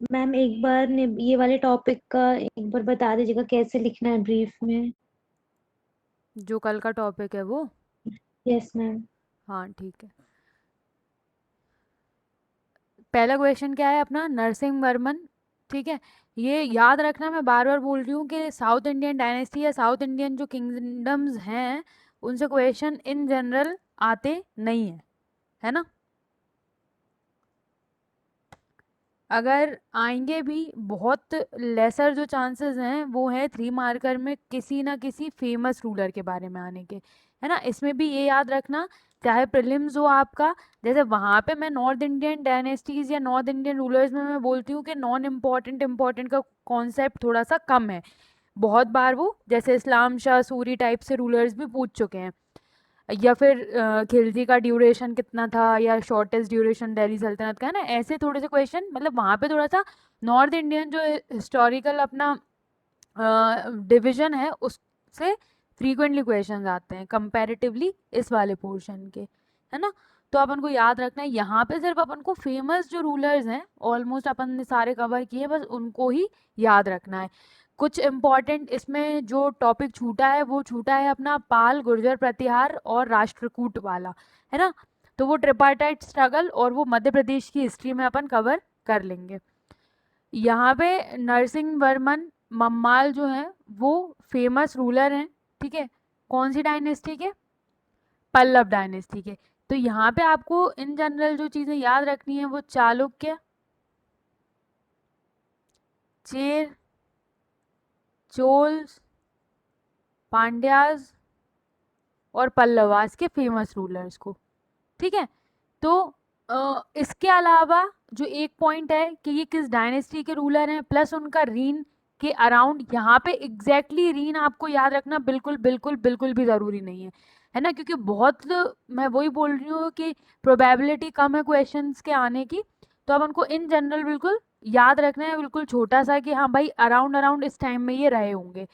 Ma'am एक बार ये वाले टॉपिक का एक बार बता दीजिएगा कैसे लिखना है ब्रीफ में। जो कल का टॉपिक है वो। Yes ma'am. हाँ ठीक है। पहला क्वेश्चन क्या है अपना, नरसिंह वर्मन। ठीक है। ये याद रखना, मैं बार बार बोल रही हूँ कि साउथ इंडियन डायनेस्टी या साउथ इंडियन जो किंगडम्स हैं उनसे क्वेश्चन इन जनरल आते नहीं है, है ना। अगर आएंगे भी, बहुत लेसर जो चांसेस हैं वो है 3 मार्कर में किसी ना किसी फेमस रूलर के बारे में आने के, है ना। इसमें भी ये याद रखना, चाहे प्रीलिम्स हो आपका, जैसे वहाँ पे मैं नॉर्थ इंडियन डायनेस्टीज या नॉर्थ इंडियन रूलर्स में मैं बोलती हूँ कि नॉन इम्पॉर्टेंट इम्पॉर्टेंट का कॉन्सेप्ट थोड़ा सा कम है। बहुत बार वो जैसे इस्लाम शाह सूरी टाइप से रूलर्स भी पूछ चुके हैं, या फिर खिलजी का ड्यूरेशन कितना था या शॉर्टेस्ट ड्यूरेशन दिल्ली सल्तनत का, है ना। ऐसे थोड़े से क्वेश्चन, मतलब वहाँ पे थोड़ा सा नॉर्थ इंडियन जो हिस्टोरिकल अपना डिवीजन है उससे फ्रीक्वेंटली क्वेश्चंस आते हैं कंपैरेटिवली इस वाले पोर्शन के, है ना। तो अपन को याद रखना है, यहाँ पे सिर्फ अपन को फेमस जो रूलर्स हैं ऑलमोस्ट अपन ने सारे कवर किए, बस उनको ही याद रखना है। कुछ इम्पॉर्टेंट इसमें जो टॉपिक छूटा है वो छूटा है अपना पाल गुर्जर प्रतिहार और राष्ट्रकूट वाला, है ना। तो वो ट्रिपार्टाइट स्ट्रगल और वो मध्य प्रदेश की हिस्ट्री में अपन कवर कर लेंगे। यहाँ पे नरसिंह वर्मन मम्माल जो है वो फेमस रूलर हैं, ठीक है। कौन सी डायनेस्टी के? पल्लव डायनेस्टी के। तो यहाँ पे आपको इन जनरल जो चीजें याद रखनी है वो चालुक्य, चेर, चोल्स, पांड्याज और पल्लवास के फेमस रूलर्स को, ठीक है। तो इसके अलावा जो एक पॉइंट है कि ये किस डायनेस्टी के रूलर हैं प्लस उनका रीन के अराउंड, यहाँ पे एग्जैक्टली रीन आपको याद रखना बिल्कुल बिल्कुल बिल्कुल भी ज़रूरी नहीं है ना, क्योंकि बहुत, मैं वही बोल रही हूँ कि प्रोबेबिलिटी कम है क्वेश्चंस के आने की। तो अब उनको इन जनरल बिल्कुल याद रखना है, बिल्कुल छोटा सा कि हाँ भाई अराउंड अराउंड इस टाइम में ये रहे होंगे।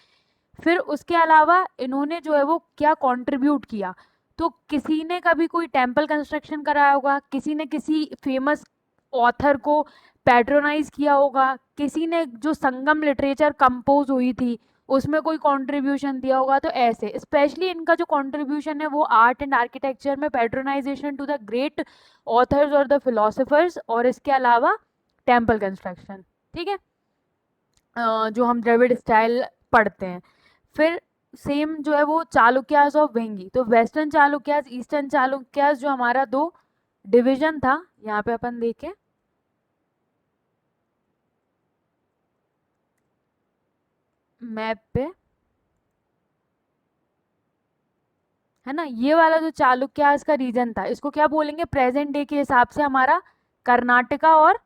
फिर उसके अलावा इन्होंने जो है वो क्या कंट्रीब्यूट किया, तो किसी ने कभी कोई टेम्पल कंस्ट्रक्शन कराया होगा, किसी ने किसी फेमस ऑथर को पैट्रोनाइज किया होगा, किसी ने जो संगम लिटरेचर कंपोज हुई थी उसमें कोई कंट्रीब्यूशन दिया होगा। तो ऐसे स्पेशली इनका जो कंट्रीब्यूशन है वो आर्ट एंड आर्किटेक्चर में पैट्रोनाइजेशन टू द ग्रेट ऑथर्स और द फिलोसफर्स, और इसके अलावा टेम्पल कंस्ट्रक्शन, ठीक है। जो हम द्रविड़ स्टाइल पढ़ते हैं। फिर सेम जो है वो चालुक्यास ऑफ वेंगी, तो वेस्टर्न चालुक्यास ईस्टर्न चालुक्यास जो हमारा दो डिवीजन था, यहाँ पे अपन देखें मैप पे, है ना। ये वाला जो चालुक्यास का रीजन था इसको क्या बोलेंगे प्रेजेंट डे के हिसाब से, हमारा कर्नाटका और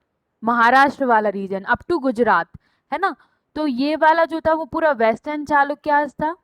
महाराष्ट्र वाला रीजन अप टू गुजरात, है ना। तो ये वाला जो था वो पूरा वेस्टर्न चालुक्यास था।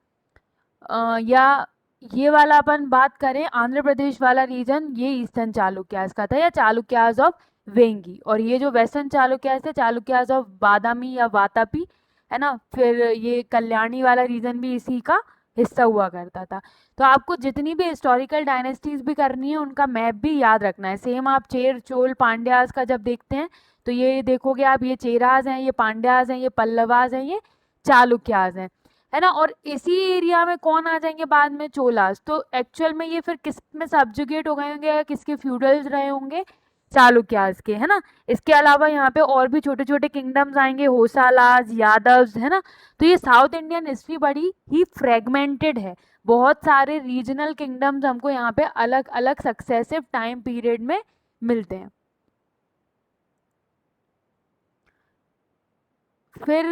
या ये वाला अपन बात करें आंध्र प्रदेश वाला रीजन, ये ईस्टर्न चालुक्यास का था या चालुक्यास ऑफ वेंगी। और ये जो वेस्टर्न चालुक्यास थे चालुक्यास ऑफ बादामी या वातापी, है ना। फिर ये कल्याणी वाला रीजन भी इसी का हिस्सा हुआ करता था। तो आपको जितनी भी हिस्टोरिकल डायनेस्टीज भी करनी है उनका मैप भी याद रखना है। सेम आप चेर चोल पांड्यास का जब देखते हैं तो ये देखोगे आप, ये चेराज हैं, ये पांड्यास हैं, ये पल्लवास हैं, ये चालुक्यास हैं, है ना। और इसी एरिया में कौन आ जाएंगे बाद में, चोलास। तो एक्चुअल में ये फिर किस में सब्जुगेट हो गए होंगे या किसके फ्यूडल्स रहे होंगे, चालुक्यास के, है ना। इसके अलावा यहाँ पे और भी छोटे छोटे किंगडम्स आएंगे, होसालास, यादव्स, है ना। तो ये साउथ इंडियन हिस्ट्री बड़ी ही फ्रेगमेंटेड है, बहुत सारे रीजनल किंगडम्स हमको यहाँ पे अलग अलग सक्सेसिव टाइम पीरियड में मिलते हैं। फिर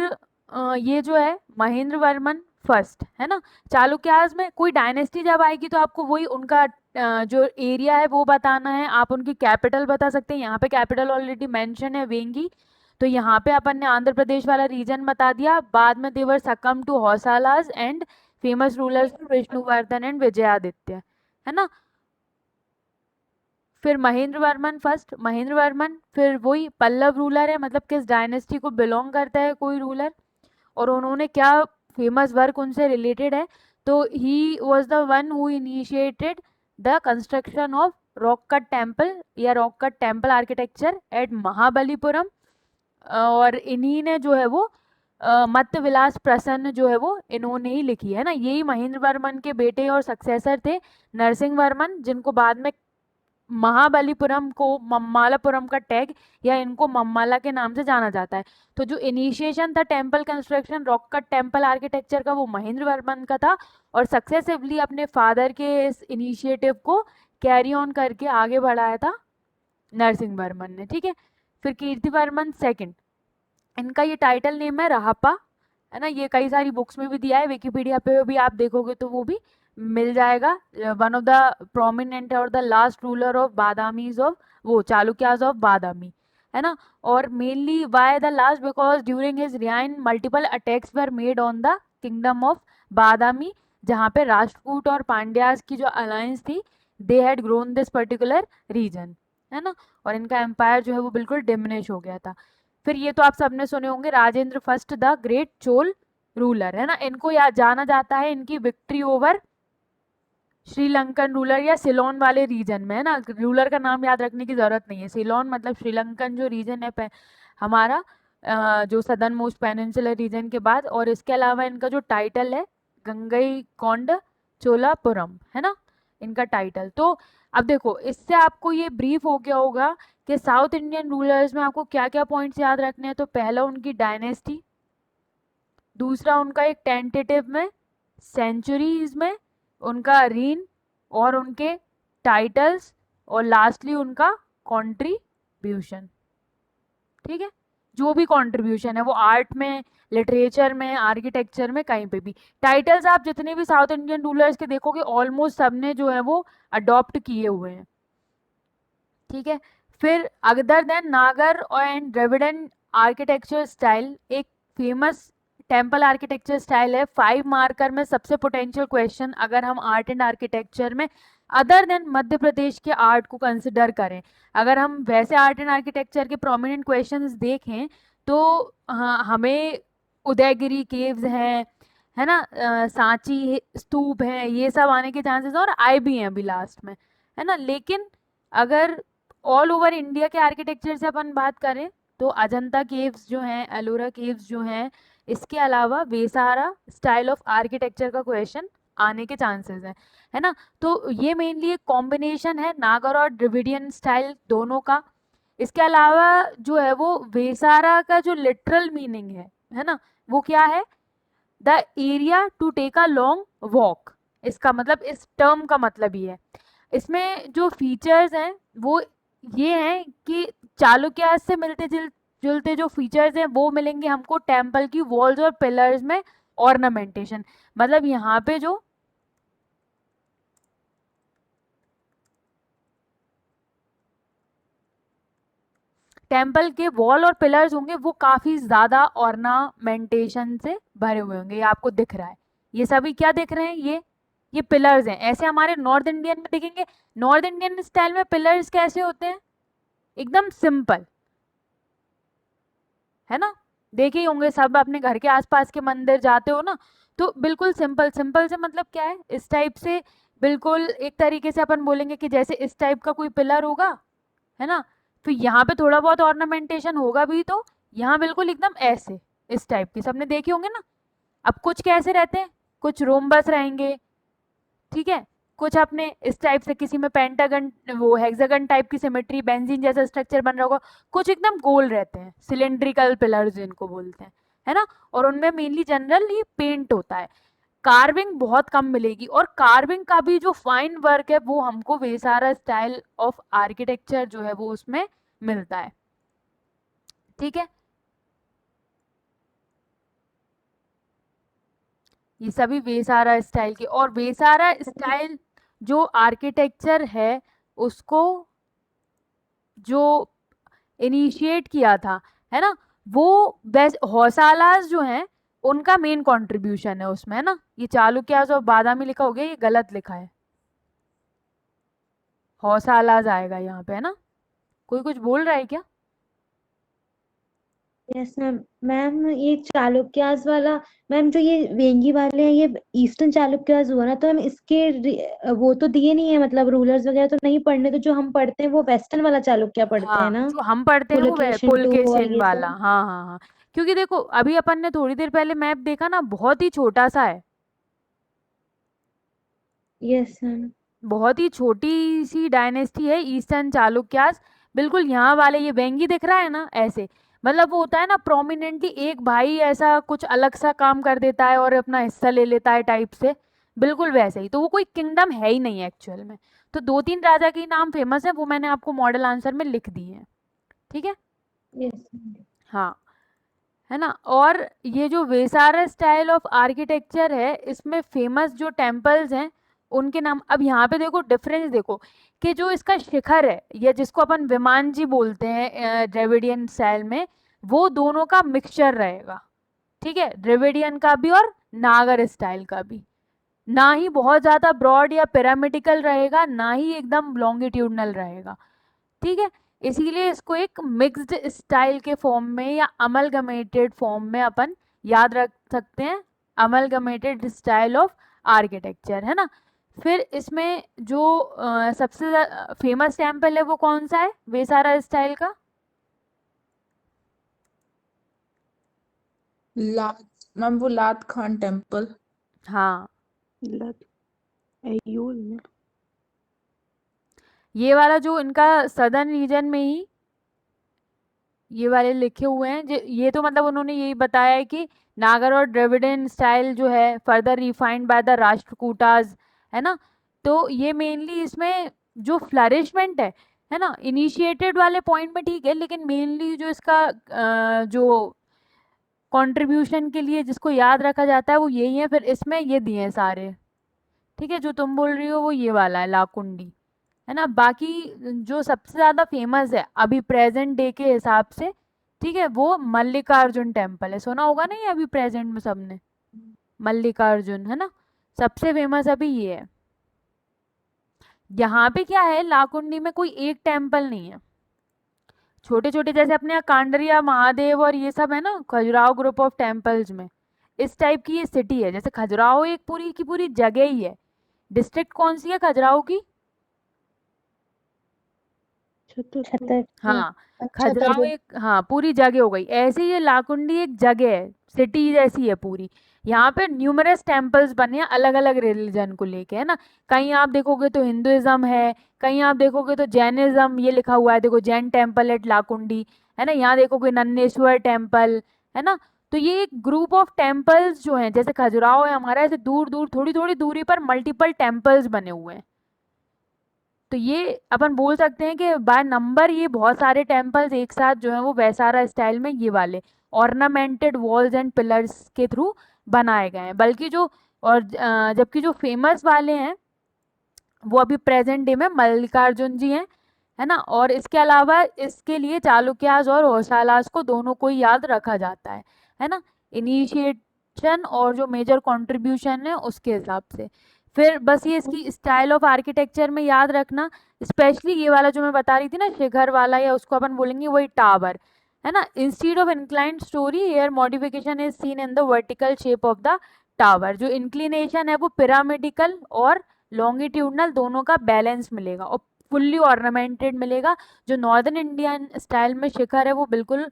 ये जो है महेंद्र वर्मन फर्स्ट, है ना। चालुक्यास में कोई डायनेस्टी जब आएगी तो आपको वही उनका जो एरिया है वो बताना है, आप उनकी कैपिटल बता सकते हैं। यहाँ पे कैपिटल ऑलरेडी मेंशन है वेंगी, तो यहाँ पे अपन ने आंध्र प्रदेश वाला रीजन बता दिया। बाद में they were succumb to Hoysalas and famous rulers Vishnuvardhan and Vijayaditya, है ना। फिर महेंद्र वर्मन फर्स्ट, महेंद्र वर्मन फिर वही पल्लव रूलर है, मतलब किस डायनेस्टी को बिलोंग करता है कोई रूलर, और उन्होंने क्या फेमस वर्क उनसे रिलेटेड है। तो he was the one who initiated the construction of rock cut temple या rock cut temple architecture at Mahabalipuram, और इन्हीं ने जो है वो मत्त विलास प्रसन्न जो है वो इन्होंने ही लिखी है ना। यही महेंद्र वर्मन के बेटे और सक्सेसर थे नरसिंह वर्मन, जिनको बाद में महाबलीपुरम को मम्मालापुरम का टैग या इनको मम्माला के नाम से जाना जाता है। तो जो इनिशिएशन था temple construction rock cut temple architecture का, वो महेंद्र वर्मन का था, और सक्सेसिवली अपने फादर के इस इनिशिएटिव को कैरी ऑन करके आगे बढ़ाया था नरसिंह वर्मन ने। ठीक है, फिर कीर्ति वर्मन सेकंड, इनका ये टाइटल नेम है रहापा, है ना। ये कई सारी बुक्स में भी दिया है, विकिपीडिया पे भी आप देखोगे तो वो भी मिल जाएगा। वन ऑफ द प्रोमिनेंट और the last ruler of Badamis ऑफ वो चालुक्याज ऑफ बादामी, है ना। और mainly why the last, because during his reign multiple attacks were made on the kingdom of Badami, जहाँ पे राष्ट्रकूट और पांड्यास की जो अलायंस थी, they had grown this particular region, है ना। और इनका एम्पायर जो है वो बिल्कुल डिमिनिश हो गया था। फिर ये तो आप सबने सुने होंगे, Rajendra first the great Chola ruler, है ना। इनको याद जाना जाता है इनकी विक्ट्री ओवर श्रीलंकन रूलर या सिलोन वाले रीजन में, है ना। रूलर का नाम याद रखने की जरूरत नहीं है, सिलोन मतलब श्रीलंकन जो रीजन है हमारा, जो सदर्न मोस्ट पेनिनसुलर रीजन के बाद। और इसके अलावा इनका जो टाइटल है गंगई कोंड चोलापुरम, है ना, इनका टाइटल। तो अब देखो, इससे आपको ये ब्रीफ हो गया होगा कि साउथ इंडियन रूलर्स में आपको क्या क्या पॉइंट्स याद रखने हैं। तो पहला उनकी डायनेस्टी, दूसरा उनका एक टेंटेटिव में सेंचुरीज में उनका रीन और उनके टाइटल्स, और लास्टली उनका कंट्रीब्यूशन। ठीक है, जो भी कंट्रीब्यूशन है वो आर्ट में, लिटरेचर में, आर्किटेक्चर में, कहीं पे भी। टाइटल्स आप जितने भी साउथ इंडियन रूलर्स के देखोगे ऑलमोस्ट सबने जो है वो अडॉप्ट किए हुए हैं। ठीक है, फिर अदर देन नागर एंड द्रविड़न आर्किटेक्चर स्टाइल, एक फेमस टेम्पल आर्किटेक्चर स्टाइल है। 5 मार्कर में सबसे पोटेंशियल क्वेश्चन अगर हम आर्ट एंड आर्किटेक्चर में अदर देन मध्य प्रदेश के आर्ट को कंसिडर करें, अगर हम वैसे आर्ट एंड आर्किटेक्चर के प्रोमिनेंट क्वेश्चंस देखें तो हाँ, हमें उदयगिरी केव्स हैं, है ना, सांची स्तूप है, ये सब आने के चांसेस, और आए भी हैं अभी लास्ट में, है ना। लेकिन अगर ऑल ओवर इंडिया के आर्किटेक्चर से अपन बात करें तो अजंता केव्स जो हैं, एलोरा केव्स जो हैं, इसके अलावा वेसारा स्टाइल ऑफ आर्किटेक्चर का क्वेश्चन आने के चांसेस हैं, है ना। तो ये मेनली एक कॉम्बिनेशन है नागर और द्रविडियन स्टाइल दोनों का। इसके अलावा जो है वो वेसारा का जो लिटरल मीनिंग है ना, वो क्या है, the area to take a long walk. इसका मतलब, इस टर्म का मतलब ये है। इसमें जो फीचर्स हैं वो ये हैं कि चालुक्य से मिलते जुलते जो फीचर्स हैं वो मिलेंगे हमको टेम्पल की वॉल्स और पिलर्स में ऑर्नामेंटेशन। मतलब यहाँ पे जो टेम्पल के वॉल और पिलर्स होंगे वो काफी ज्यादा ऑर्नामेंटेशन से भरे हुए होंगे। ये आपको दिख रहा है, ये सभी क्या दिख रहे हैं, ये पिलर्स हैं। ऐसे हमारे नॉर्थ इंडियन में देखेंगे, नॉर्थ इंडियन स्टाइल में पिलर्स कैसे होते हैं, एकदम सिंपल, है ना। देखे ही होंगे सब, अपने घर के आसपास के मंदिर जाते हो ना, तो बिल्कुल सिंपल। सिंपल से मतलब क्या है, इस टाइप से, बिल्कुल एक तरीके से अपन बोलेंगे कि जैसे इस टाइप का कोई पिलर होगा, है ना, तो यहाँ पे थोड़ा बहुत ऑर्नामेंटेशन होगा भी, तो यहाँ बिल्कुल एकदम ऐसे इस टाइप की सबने देखे होंगे ना। अब कुछ कैसे रहते हैं, कुछ रोम्बस रहेंगे, ठीक है, कुछ अपने इस टाइप से, किसी में पेंटागन वो हेक्सागन टाइप की सिमेट्री बेंजीन जैसा स्ट्रक्चर बन रहा होगा, कुछ एकदम गोल रहते हैं, सिलेंड्रिकल पिलर्स जिनको बोलते हैं, है ना। और उनमें मेनली जनरली पेंट होता है, कार्विंग बहुत कम मिलेगी। और कार्विंग का भी जो फाइन वर्क है वो हमको वेसारा स्टाइल ऑफ आर्किटेक्चर जो है वो उसमें मिलता है। ठीक है, ये सभी वेसारा स्टाइल के। और वेसारा स्टाइल जो आर्किटेक्चर है उसको जो इनिशिएट किया था, है ना, वो हौसालास जो हैं उनका मेन कंट्रीब्यूशन है उसमें, है ना। ये चालुक्यास और बादामी लिखा हो गया, ये गलत लिखा है, हौसालास आएगा यहाँ पे, है ना। कोई कुछ बोल रहा है क्या? Yes ma'am. मैम ये चालुक्यास वाला, मैम जो ये वेंगी वाले हैं ये ईस्टर्न चालुक्यास हुआ ना, तो हम इसके वो तो दिए नहीं है, मतलब रूलर्स वगैरह तो नहीं पढ़ने, तो जो हम पढ़ते हैं वो वेस्टर्न वाला चालुक्य पढ़ते हैं हाँ, ना। जो हम पढ़ते हैं वो पुलकेशिन टू और पुलकेशिन ये वाला। सब। हाँ हाँ हाँ, क्योंकि देखो अभी अपन ने थोड़ी देर पहले मैप देखा ना, बहुत ही छोटा सा है, यस मैम। बहुत ही छोटी सी डायनेस्टी है ईस्टर्न चालुक्यास। बिल्कुल यहाँ वाले ये वेंगी दिख रहा है ना, ऐसे मतलब वो होता है ना प्रोमिनेंटली एक भाई ऐसा कुछ अलग सा काम कर देता है और अपना हिस्सा ले लेता है टाइप से, बिल्कुल वैसे ही। तो वो कोई किंगडम है ही नहीं एक्चुअल में। तो दो तीन राजा के नाम फेमस है, वो मैंने आपको मॉडल आंसर में लिख दिए हैं, ठीक है। यस। हाँ, है ना। और ये जो वेसारा स्टाइल ऑफ आर्किटेक्चर है, इसमें फेमस जो टेम्पल्स हैं उनके नाम, अब यहाँ पे देखो डिफरेंस देखो, कि जो इसका शिखर है या जिसको अपन विमान जी बोलते हैं द्रविडियन स्टाइल में, वो दोनों का मिक्सचर रहेगा, ठीक है, द्रविडियन का भी और नागर स्टाइल का भी। ना ही बहुत ज्यादा ब्रॉड या पिरामिडिकल रहेगा, ना ही एकदम लॉन्गिट्यूडनल रहेगा, ठीक है। इसीलिए इसको एक मिक्स्ड स्टाइल के फॉर्म में या अमलगमेटेड फॉर्म में अपन याद रख सकते हैं, अमलगमेटेड स्टाइल ऑफ आर्किटेक्चर, है ना। फिर इसमें जो सबसे फेमस टेम्पल है वो कौन सा है वेसारा स्टाइल का? लात मैम, वो लात खान टेम्पल। हाँ, लत अय्यूर में। ये वाला जो इनका सदर्न रीजन में ही ये वाले लिखे हुए हैं, ये तो मतलब उन्होंने यही बताया है कि नागर और द्रविडियन स्टाइल जो है further refined by the Rashtrakutas, है ना। तो ये मेनली इसमें जो फ्लरिशमेंट है ना, इनिशिएटेड वाले पॉइंट में ठीक है, लेकिन मेनली जो इसका जो कंट्रीब्यूशन के लिए जिसको याद रखा जाता है वो यही है। फिर इसमें ये दिए हैं सारे, ठीक है, जो तुम बोल रही हो वो ये वाला है लाकुंडी, है ना। बाकी जो सबसे ज्यादा फेमस है अभी प्रेजेंट डे के हिसाब से, ठीक है, वो मल्लिकार्जुन टेम्पल है, सुना होगा ना ये अभी प्रेजेंट में सबने, मल्लिकार्जुन, है ना, सबसे फेमस अभी ये है। यहाँ पे क्या है, लाकुंडी में कोई एक टेम्पल नहीं है, छोटे छोटे जैसे अपने यहाँ कांडरिया महादेव और ये सब है ना, खजुराहो ग्रुप ऑफ टेम्पल्स में इस टाइप की ये सिटी है। जैसे खजुराहो एक पूरी की पूरी जगह ही है। डिस्ट्रिक्ट कौन सी है खजुराहो की? छतरपुर। हाँ, खजुराहो एक, हाँ, पूरी जगह हो गई। ऐसे ही ये लाकुंडी एक जगह है, सिटी जैसी है पूरी। यहाँ पे न्यूमरस टेम्पल्स बने हैं अलग अलग रिलीजन को लेके, है ना। कहीं आप देखोगे तो हिंदुइज्म है, कहीं आप देखोगे तो जैनिज्म, ये लिखा हुआ है देखो, जैन टेम्पल एट लाकुंडी, है ना। यहाँ देखोगे नन्नेश्वर टेम्पल, है ना। तो ये एक ग्रुप ऑफ टेम्पल्स जो हैं, जैसे खजुराहो है हमारा, ऐसे दूर दूर थोड़ी थोड़ी दूरी पर मल्टीपल टेम्पल्स बने हुए हैं। तो ये अपन बोल सकते हैं कि बाय नंबर ये बहुत सारे टेम्पल्स एक साथ जो है वो वैसारा स्टाइल में ये वाले ऑर्नामेंटेड वॉल्स एंड पिलर्स के थ्रू बनाए गए हैं। बल्कि जो और जबकि जो फेमस वाले हैं वो अभी प्रेजेंट डे में मल्लिकार्जुन जी हैं, है ना। और इसके अलावा इसके लिए चालुक्यास और होयसालास को दोनों को ही याद रखा जाता है ना, इनिशिएशन और जो मेजर कंट्रीब्यूशन है उसके हिसाब से। फिर बस ये इसकी स्टाइल ऑफ आर्किटेक्चर में याद रखना, स्पेशली ये वाला जो मैं बता रही थी ना शिखर वाला, या उसको अपन बोलेंगे वही टावर, है ना। Instead of inclined story air modification is seen in the vertical shape of the tower. जो इंक्लिनेशन है वो पिरामिडिकल और लॉन्गिट्यूडनल दोनों का बैलेंस मिलेगा और फुल्ली ऑर्नामेंटेड मिलेगा। जो नॉर्दर्न इंडियन स्टाइल में शिखर है वो बिल्कुल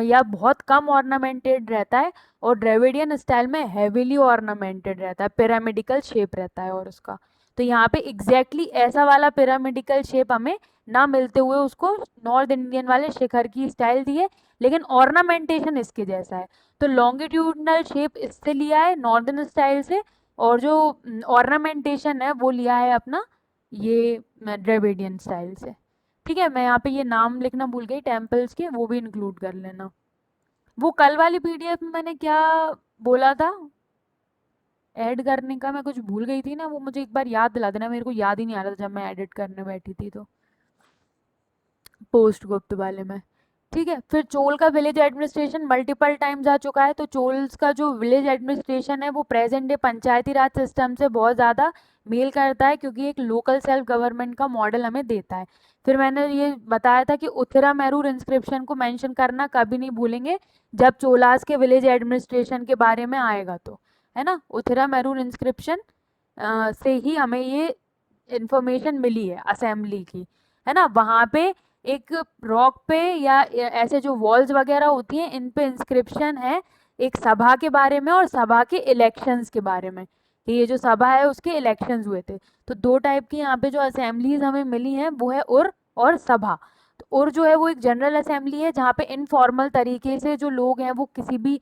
या बहुत कम ऑर्नामेंटेड रहता है, और द्रविडियन स्टाइल में हेवीली ऑर्नामेंटेड रहता है, पिरामिडिकल शेप रहता है और उसका। तो यहाँ पे एग्जैक्टली ऐसा वाला पिरामिडिकल शेप हमें ना मिलते हुए उसको नॉर्थ इंडियन वाले शिखर की स्टाइल दी है, लेकिन ऑर्नामेंटेशन इसके जैसा है। तो लॉन्गिट्यूडनल शेप इससे लिया है नॉर्दर्न स्टाइल से, और जो ऑर्नामेंटेशन है वो लिया है अपना ये द्रविडियन स्टाइल से, ठीक है। मैं यहाँ पे ये नाम लिखना भूल गई टेम्पल्स के, वो भी इंक्लूड कर लेना। वो कल वाली पीडीएफ में मैंने क्या बोला था ऐड करने का, मैं कुछ भूल गई थी ना, वो मुझे एक बार याद दिला देना, मेरे को याद ही नहीं आ रहा था जब मैं एडिट करने बैठी थी तो, पोस्ट गुप्त वाले में। ठीक है। फिर चोल का विलेज एडमिनिस्ट्रेशन मल्टीपल टाइम्स आ चुका है, तो चोल्स का जो विलेज एडमिनिस्ट्रेशन है वो प्रेजेंट डे पंचायती राज सिस्टम से बहुत ज़्यादा मेल करता है, क्योंकि एक लोकल सेल्फ गवर्नमेंट का मॉडल हमें देता है। फिर मैंने ये बताया था कि उत्तरामेरूर इंस्क्रिप्शन को मेंशन करना कभी नहीं भूलेंगे जब चोलास के विलेज एडमिनिस्ट्रेशन के बारे में आएगा, तो है ना, उत्तरामेरूर इंस्क्रिप्शन से ही हमें ये इंफॉर्मेशन मिली है असेंबली की, है ना। वहाँ पे एक रॉक पे या ऐसे जो वॉल्स वगैरह होती हैं इन पे इंस्क्रिप्शन है एक सभा के बारे में और सभा के इलेक्शंस के बारे में, कि ये जो सभा है उसके इलेक्शंस हुए थे। तो दो टाइप की यहाँ पे जो असेंबलीज हमें मिली हैं वो है उर और सभा। तो उर जो है वो एक जनरल असेंबली है जहाँ पे इनफॉर्मल तरीके से जो लोग हैं वो किसी भी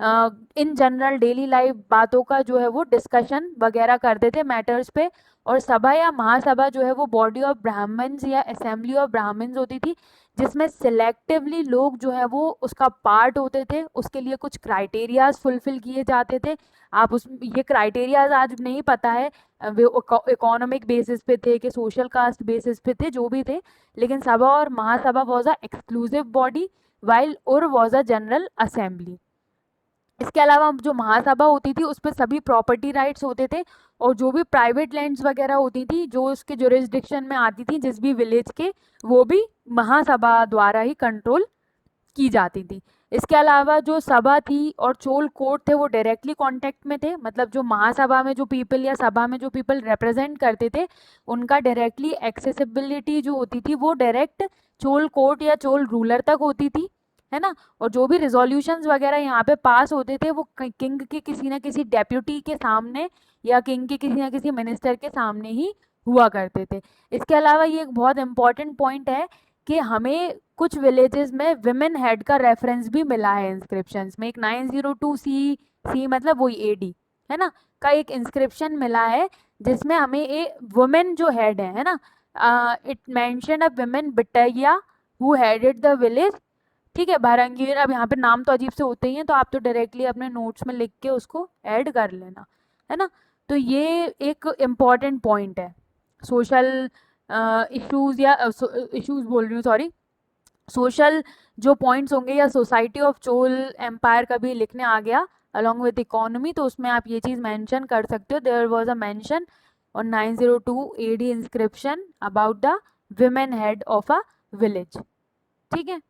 इन जनरल डेली लाइफ बातों का जो है वो डिस्कशन वगैरह करते थे मैटर्स पे। और सभा या महासभा जो है वो बॉडी ऑफ ब्राह्मण्स या असेंबली ऑफ ब्राह्मण्स होती थी, जिसमें सिलेक्टिवली लोग जो है वो उसका पार्ट होते थे, उसके लिए कुछ क्राइटेरियाज फुलफिल किए जाते थे। आप उस ये क्राइटेरियाज आज नहीं पता है वे इकोनॉमिक बेसिस पे थे कि सोशल कास्ट बेसिस पे थे, जो भी थे, लेकिन सभा और Mahasabha was a exclusive body while Ur was a general assembly. इसके अलावा जो महासभा होती थी उस पर सभी प्रॉपर्टी राइट्स होते थे, और जो भी प्राइवेट लैंड्स वगैरह होती थी जो उसके जुरिस्डिक्शन में आती थी जिस भी विलेज के, वो भी महासभा द्वारा ही कंट्रोल की जाती थी। इसके अलावा जो सभा थी और चोल कोर्ट थे वो डायरेक्टली कांटेक्ट में थे, मतलब जो महासभा में जो पीपल या सभा में जो पीपल रिप्रेजेंट करते थे उनका डायरेक्टली एक्सेसिबिलिटी जो होती थी वो डायरेक्ट चोल कोर्ट या चोल रूलर तक होती थी, है ना। और जो भी रिजोल्यूशंस वगैरह यहाँ पे पास होते थे वो किंग के किसी ना किसी डेप्यूटी के सामने या किंग के किसी ना किसी मिनिस्टर के सामने ही हुआ करते थे। इसके अलावा ये एक बहुत इंपॉर्टेंट पॉइंट है कि हमें कुछ विलेजेस में विमेन हेड का रेफरेंस भी मिला है इंस्क्रिप्शंस में। एक 902 सी मतलब वही एडी, है ना, का एक इंस्क्रिप्शन मिला है जिसमें हमें एक वुमेन जो हेड है ना, इट मेंशन अ विमेन बिटैया हु हेडेड द विलेज। ठीक है, बारंगीर। अब यहाँ पे नाम तो अजीब से होते ही हैं, तो आप तो डायरेक्टली अपने नोट्स में लिख के उसको ऐड कर लेना, है ना। तो ये एक इम्पॉर्टेंट पॉइंट है। सोशल इश्यूज या इश्यूज बोल रही हूँ, सॉरी, सोशल जो पॉइंट्स होंगे या सोसाइटी ऑफ चोल एम्पायर का भी लिखने आ गया अलॉन्ग विद इकोनॉमी, तो उसमें आप ये चीज़ मेंशन कर सकते हो। There was a mention on 902 AD inscription about the women head of a village. ठीक है।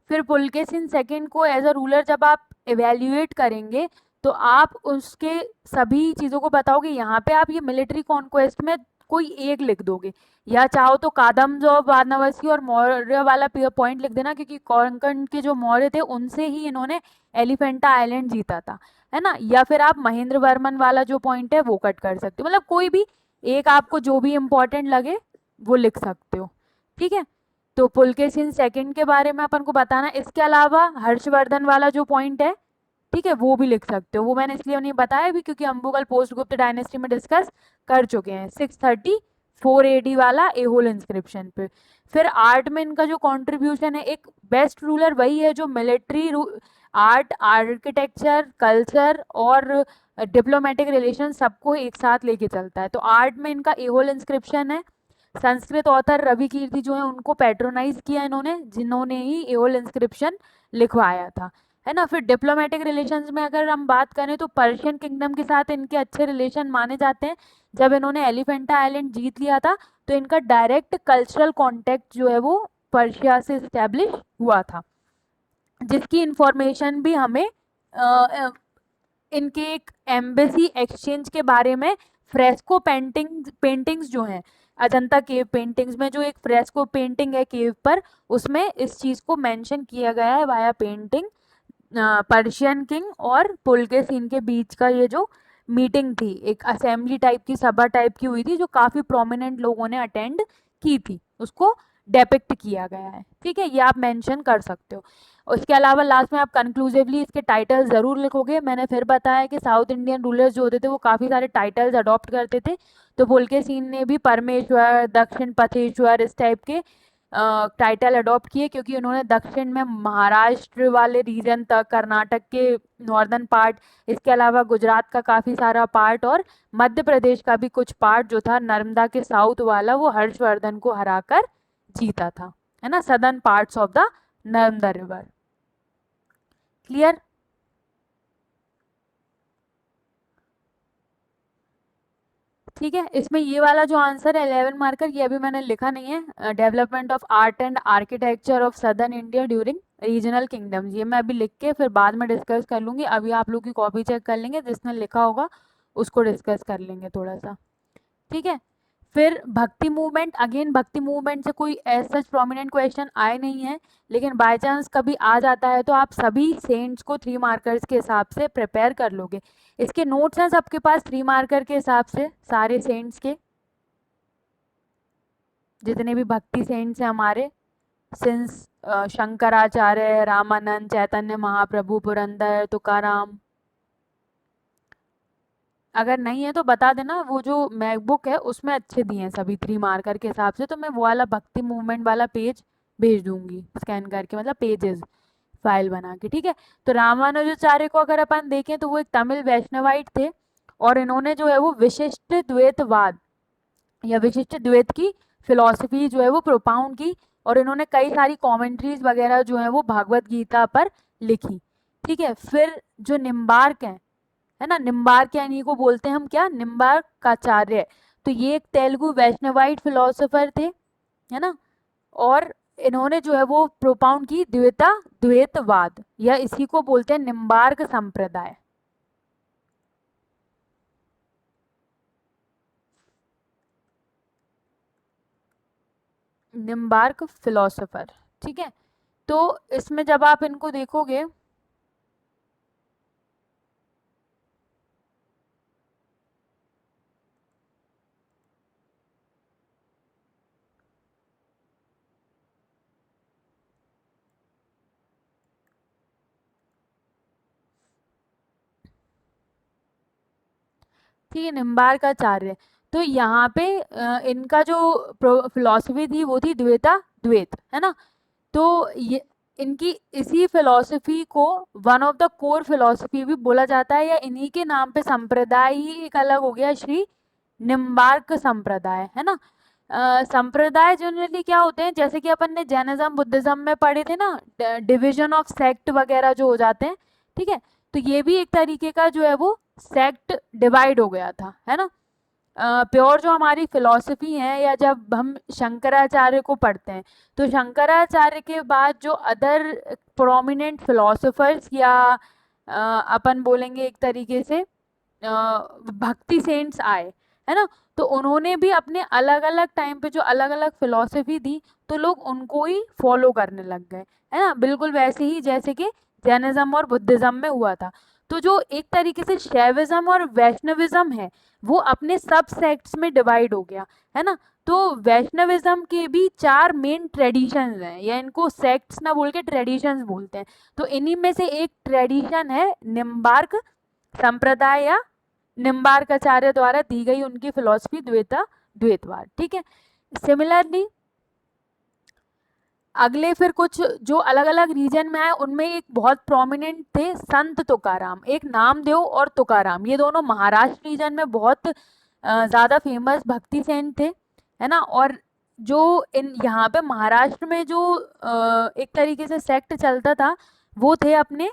फिर पुलकेशिन सेकंड को एज अ रूलर जब आप एवेल्युएट करेंगे तो आप उसके सभी चीज़ों को बताओगे। यहाँ पे आप ये मिलिट्री कॉन्क्वेस्ट में कोई एक लिख दोगे, या चाहो तो कादम्स और वाराणसी और मौर्य वाला पॉइंट लिख देना, क्योंकि कोंकण के जो मौर्य थे उनसे ही इन्होंने एलिफेंटा आइलैंड जीता था, है ना। या फिर आप महेंद्र वर्मन वाला जो पॉइंट है वो कट कर सकते हो, मतलब कोई भी एक आपको जो भी इम्पोर्टेंट लगे वो लिख सकते हो। ठीक है, तो पुलकेशिन सेकंड के बारे में अपन को बताना। इसके अलावा हर्षवर्धन वाला जो पॉइंट है, ठीक है, वो भी लिख सकते हो। वो मैंने इसलिए नहीं बताया भी क्योंकि हम वो कल पोस्ट गुप्त डायनेस्टी में डिस्कस कर चुके हैं 634 एडी वाला एहोल इंस्क्रिप्शन पे। फिर आर्ट में इनका जो कंट्रीब्यूशन है, एक बेस्ट रूलर वही है जो मिलिट्री आर्ट, आर्किटेक्चर, कल्चर और डिप्लोमेटिक रिलेशन सबको एक साथ लेके चलता है। तो आर्ट में इनका एहोल इंस्क्रिप्शन है। संस्कृत ऑथर रवि कीर्ति जो है उनको पैट्रोनाइज किया इन्होंने, जिन्होंने ही एओल इंस्क्रिप्शन लिखवाया था, है ना। फिर डिप्लोमेटिक रिलेशंस में अगर हम बात करें तो पर्शियन किंगडम के साथ इनके अच्छे रिलेशन माने जाते हैं। जब इन्होंने एलिफेंटा आइलैंड जीत लिया था तो इनका डायरेक्ट कल्चरल कॉन्टेक्ट जो है वो पर्शिया से इस्टेब्लिश हुआ था, जिसकी इंफॉर्मेशन भी हमें इनके एक एम्बेसी एक्सचेंज के बारे में फ्रेस्को पेंटिंग्स जो हैं अजंता केव पेंटिंग्स में, जो एक फ्रेस्को पेंटिंग है केव पर, उसमें इस चीज़ को मेंशन किया गया है वाया पेंटिंग। पर्शियन किंग और पुलकेशिन के बीच का ये जो मीटिंग थी, एक असेंबली टाइप की, सभा टाइप की हुई थी जो काफ़ी प्रोमिनेंट लोगों ने अटेंड की थी, उसको डेपिक्ट किया गया है। ठीक है, ये आप मेंशन कर सकते हो। उसके अलावा लास्ट में आप कंक्लूसिवली इसके टाइटल ज़रूर लिखोगे। मैंने फिर बताया कि साउथ इंडियन रूलर्स जो होते थे वो काफ़ी सारे टाइटल्स अडॉप्ट करते थे, तो पुलकेशिन ने भी परमेश्वर, दक्षिण पथेश्वर इस टाइप के टाइटल अडॉप्ट किए, क्योंकि उन्होंने दक्षिण में महाराष्ट्र वाले रीजन तक, कर्नाटक के नॉर्दर्न पार्ट, इसके अलावा गुजरात का काफ़ी सारा पार्ट और मध्य प्रदेश का भी कुछ पार्ट जो था नर्मदा के साउथ वाला, वो हर्षवर्धन को हराकर जीता था। है ना, southern parts of the Narmada river. Clear? ठीक है, इसमें ये वाला जो आंसर है 11 मार्कर, ये अभी मैंने लिखा नहीं है। Development of art and architecture of southern India during regional kingdoms, ये मैं अभी लिख के फिर बाद में डिस्कस कर लूंगी। अभी आप लोग की कॉपी चेक कर लेंगे, जिसने लिखा होगा उसको डिस्कस कर लेंगे थोड़ा सा। ठीक है, फिर भक्ति मूवमेंट, अगेन भक्ति मूवमेंट से कोई ऐसा सच प्रोमिनेंट क्वेश्चन आए नहीं है, लेकिन बाय चांस कभी आ जाता है तो आप सभी सेंट्स को 3 मार्कर्स के हिसाब से प्रिपेयर कर लोगे। इसके नोट्स हैं सबके पास 3 मार्कर के हिसाब से, सारे सेंट्स के, जितने भी भक्ति सेंट्स हैं हमारे, सिंस शंकराचार्य, रामानंद, चैतन्य महाप्रभु, पुरंदर, तुकाराम। अगर नहीं है तो बता देना, वो जो मैकबुक है उसमें अच्छे दिए हैं सभी 3 मार्कर के हिसाब से, तो मैं वो वाला भक्ति मूवमेंट वाला पेज भेज दूंगी स्कैन करके, मतलब पेजेस फाइल बना के। ठीक है, तो रामानुजाचार्य को अगर अपन देखें तो वो एक तमिल वैष्णवाइट थे, और इन्होंने जो है वो विशिष्ट द्वैतवाद या विशिष्ट द्वैत की फिलॉसफी जो है वो प्रोपाउंड की, और इन्होंने कई सारी कमेंट्रीज वगैरह जो है वो भागवत गीता पर लिखी। ठीक है, फिर जो निम्बार्क है ना, निम्बार्क यानी को बोलते हैं हम क्या, निम्बार्काचार्य, तो ये एक तेलुगु वैष्णवाइट फिलोसोफर थे, है ना, और इन्होंने जो है वो प्रोपाउंड की द्वैतवाद, या इसी को बोलते हैं निम्बार्क संप्रदाय। निम्बार्क फिलोसोफर। ठीक है, तो इसमें जब आप इनको देखोगे, ठीक है, निम्बार्काचार्य, तो यहाँ पे इनका जो फिलॉसफी थी वो थी द्वैत, है ना, तो ये इनकी इसी फिलॉसफी को one of the core philosophy भी बोला जाता है, या इन्हीं के नाम पे संप्रदाय ही एक अलग हो गया, श्री निम्बार्क संप्रदाय, है ना। संप्रदाय जनरली क्या होते हैं, जैसे कि अपन ने जैनिज्म बुद्धिज्म में पढ़े थे ना, डिवीजन ऑफ सेक्ट वगैरह जो हो जाते हैं। ठीक है, तो ये भी एक तरीके का जो है वो सेक्ट डिवाइड हो गया था, है ना। प्योर जो हमारी फिलॉसफी है, या जब हम शंकराचार्य को पढ़ते हैं, तो शंकराचार्य के बाद जो अदर प्रोमिनेंट फिलोसोफर्स, या अपन बोलेंगे एक तरीके से भक्ति सेंट्स आए, है ना, तो उन्होंने भी अपने अलग अलग टाइम पे जो अलग अलग फिलॉसफी दी, तो लोग उनको ही फॉलो करने लग गए, है ना, बिल्कुल वैसे ही जैसे कि जैनिज्म और बुद्धिज्म में हुआ था। तो जो एक तरीके से शैविज्म और वैष्णविज्म है, वो अपने सब सेक्ट्स में डिवाइड हो गया, है ना। तो वैष्णविज्म के भी 4 मेन ट्रेडिशंस हैं, या इनको सेक्ट्स ना बोल के ट्रेडिशंस बोलते हैं। तो इन्हीं में से एक ट्रेडिशन है निम्बार्क संप्रदाय, या निम्बार्काचार्य द्वारा दी गई उनकी फिलॉसफी द्वैतवाद। ठीक है, सिमिलरली अगले फिर कुछ जो अलग अलग रीजन में आए, उनमें एक बहुत प्रोमिनेंट थे संत तुकाराम, एक नामदेव और तुकाराम, ये दोनों महाराष्ट्र रीजन में बहुत ज़्यादा फेमस भक्ति सेंट थे, है ना। और जो इन यहाँ पे महाराष्ट्र में जो एक तरीके से सेक्ट चलता था, वो थे अपने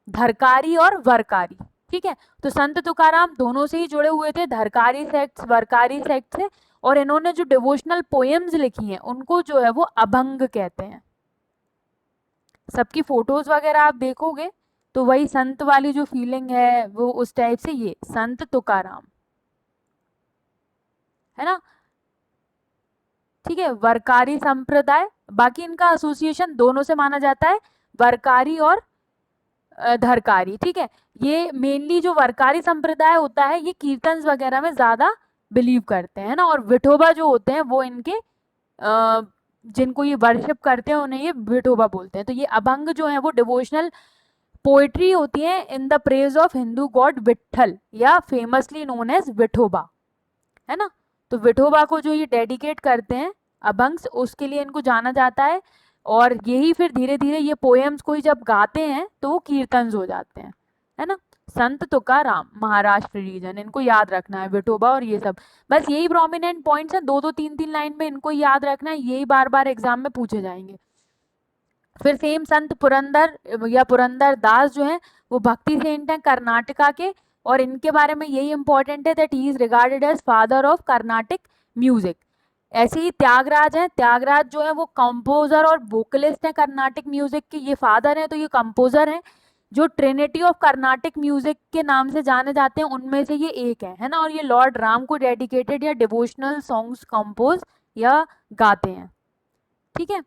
धरकारी और वरकारी। ठीक है, तो संत तुकाराम दोनों से ही जुड़े हुए थे, धरकारी सेक्ट वरकारी सेक्ट से, और इन्होंने जो डिवोशनल पोएम्स लिखी हैं उनको जो है वो अभंग कहते हैं। सबकी फोटोज वगैरह आप देखोगे तो वही संत वाली जो फीलिंग है वो उस टाइप से, ये संत तुकाराम, है ना। ठीक है, वरकारी संप्रदाय, बाकी इनका एसोसिएशन दोनों से माना जाता है, वरकारी और धरकारी। ठीक है, ये मेनली जो वरकारी संप्रदाय होता है, ये कीर्तन वगैरह में ज्यादा बिलीव करते हैं ना, और विठोबा जो होते हैं वो इनके जिनको ये वर्शिप करते हैं उन्हें ये विठोबा बोलते हैं। तो ये अभंग जो है वो डिवोशनल पोएट्री होती है in the praise of Hindu god Vitthal, या फेमसली नोन एज विठोबा, है ना। तो विठोबा को जो ये डेडिकेट करते हैं अभंग्स, उसके लिए इनको जाना जाता है, और यही फिर धीरे धीरे ये पोएम्स को ही जब गाते हैं तो वो कीर्तन्स हो जाते हैं, है ना। संत तुकाराम, महाराष्ट्र रीजन, इनको याद रखना है, विठोबा और ये सब, बस यही प्रोमिनेंट पॉइंट्स हैं, 2-2 3-3 लाइन में इनको याद रखना है, यही बार बार एग्जाम में पूछे जाएंगे। फिर सेम संत पुरंदर या पुरंदर दास जो है वो भक्ति सेंट हैं कर्नाटका के, और इनके बारे में यही इंपॉर्टेंट है that he is regarded as father of Carnatic music. ऐसे ही त्यागराज हैं, त्यागराज जो है वो कंपोजर और वोकलिस्ट हैं कर्नाटिक म्यूजिक के, ये फादर हैं तो ये कंपोजर हैं, जो ट्रिनिटी ऑफ कर्नाटिक म्यूजिक के नाम से जाने जाते हैं, उनमें से ये एक है ना, और ये लॉर्ड राम को डेडिकेटेड या डिवोशनल सॉन्ग्स कंपोज या गाते हैं। ठीक है,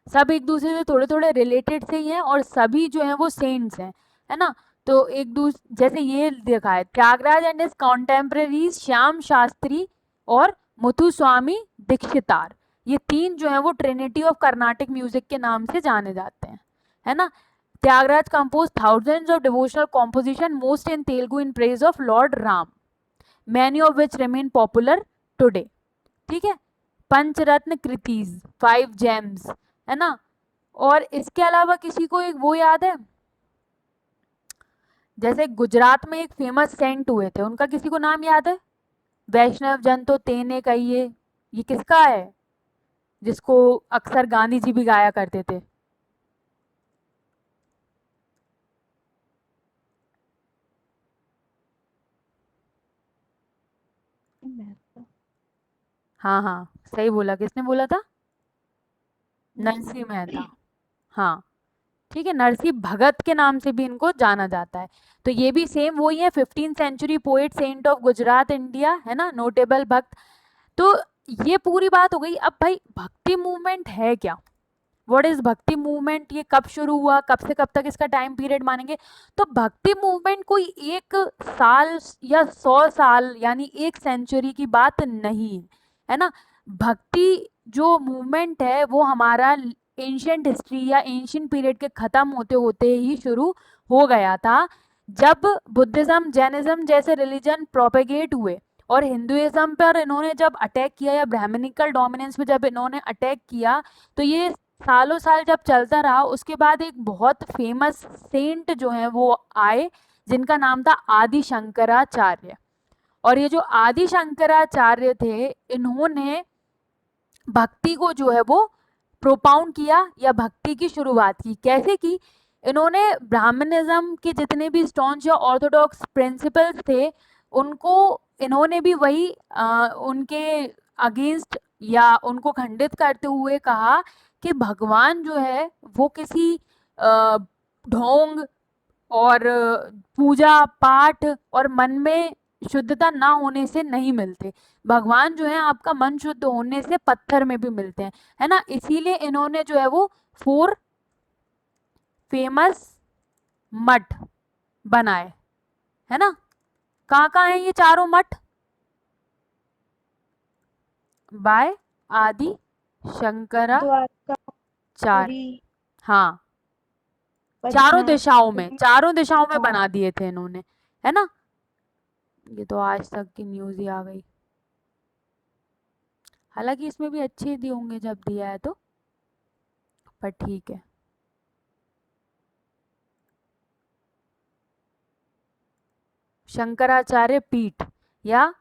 सब एक दूसरे से थोड़े थोड़े रिलेटेड से ही हैं, और सभी जो है वो सेंट्स हैं, है ना। तो एक दूसरे जैसे ये देखा है त्यागराज एंड हिज कॉन्टेम्पररीज श्याम शास्त्री और मुथुस्वामी दीक्षितार, ये तीन जो है वो ट्रिनिटी ऑफ कर्नाटिक म्यूजिक के नाम से जाने जाते हैं, है ना। Tyagaraja compose thousands of devotional composition most in Telugu in praise of lord Ram, many of which remain popular today. ठीक है, पंचरत्न कृतिज, 5 जेम्स, है ना। और इसके अलावा किसी को एक वो याद है, जैसे गुजरात में एक फेमस सेंट हुए थे, उनका किसी को नाम याद है? वैष्णव जन तो तेने कहिए, ये किसका है, जिसको अक्सर गांधी जी भी गाया करते थे? हाँ हाँ सही बोला, किसने बोला था? नरसिंह मेहता, हाँ ठीक है, नरसिंह भगत के नाम से भी इनको जाना जाता है। तो ये भी सेम वही है, 15th century poet, saint of Gujarat India, है ना, नोटेबल भक्त। तो ये पूरी बात हो गई। अब भाई भक्ति मूवमेंट है क्या, व्हाट इज भक्ति मूवमेंट, ये कब शुरू हुआ, कब से कब तक इसका टाइम पीरियड मानेंगे? तो भक्ति मूवमेंट कोई एक साल या 100 साल यानी एक सेंचुरी की बात नहीं है ना। भक्ति जो मूवमेंट है वो हमारा एंशियंट हिस्ट्री या एंशियंट पीरियड के खत्म होते होते ही शुरू हो गया था, जब बुद्धिज्म जैनिज्म जैसे रिलीजन प्रोपेगेट हुए और हिंदुइज्म पर इन्होंने जब अटैक किया, या ब्राह्मणिकल डोमिनेंस पे जब इन्होंने अटैक किया, तो ये सालों साल जब चलता रहा। उसके बाद एक बहुत फेमस सेंट जो है वो आए, जिनका नाम था आदि शंकराचार्य। और ये जो आदि शंकराचार्य थे, इन्होंने भक्ति को जो है वो प्रोपाउंड किया या भक्ति की शुरुआत की। कैसे की? इन्होंने ब्राह्मणिज्म के जितने भी स्टॉन्च या ऑर्थोडॉक्स प्रिंसिपल्स थे, उनको इन्होंने भी वही उनके अगेंस्ट या उनको खंडित करते हुए कहा कि भगवान जो है वो किसी ढोंग और पूजा पाठ और मन में शुद्धता ना होने से नहीं मिलते। भगवान जो है आपका मन शुद्ध होने से पत्थर में भी मिलते हैं, है ना। इसीलिए इन्होंने जो है वो 4 फेमस मठ बनाए, है ना। कहाँ कहाँ है ये चारों मठ? बाय आदि शंकराचार्य, हाँ चारों दिशाओं में बना दिए थे इन्होंने, है ना। ये तो आज तक की न्यूज ही आ गई, हालांकि इसमें भी अच्छे दिए होंगे जब दिया है तो, पर ठीक है। शंकराचार्य पीठ या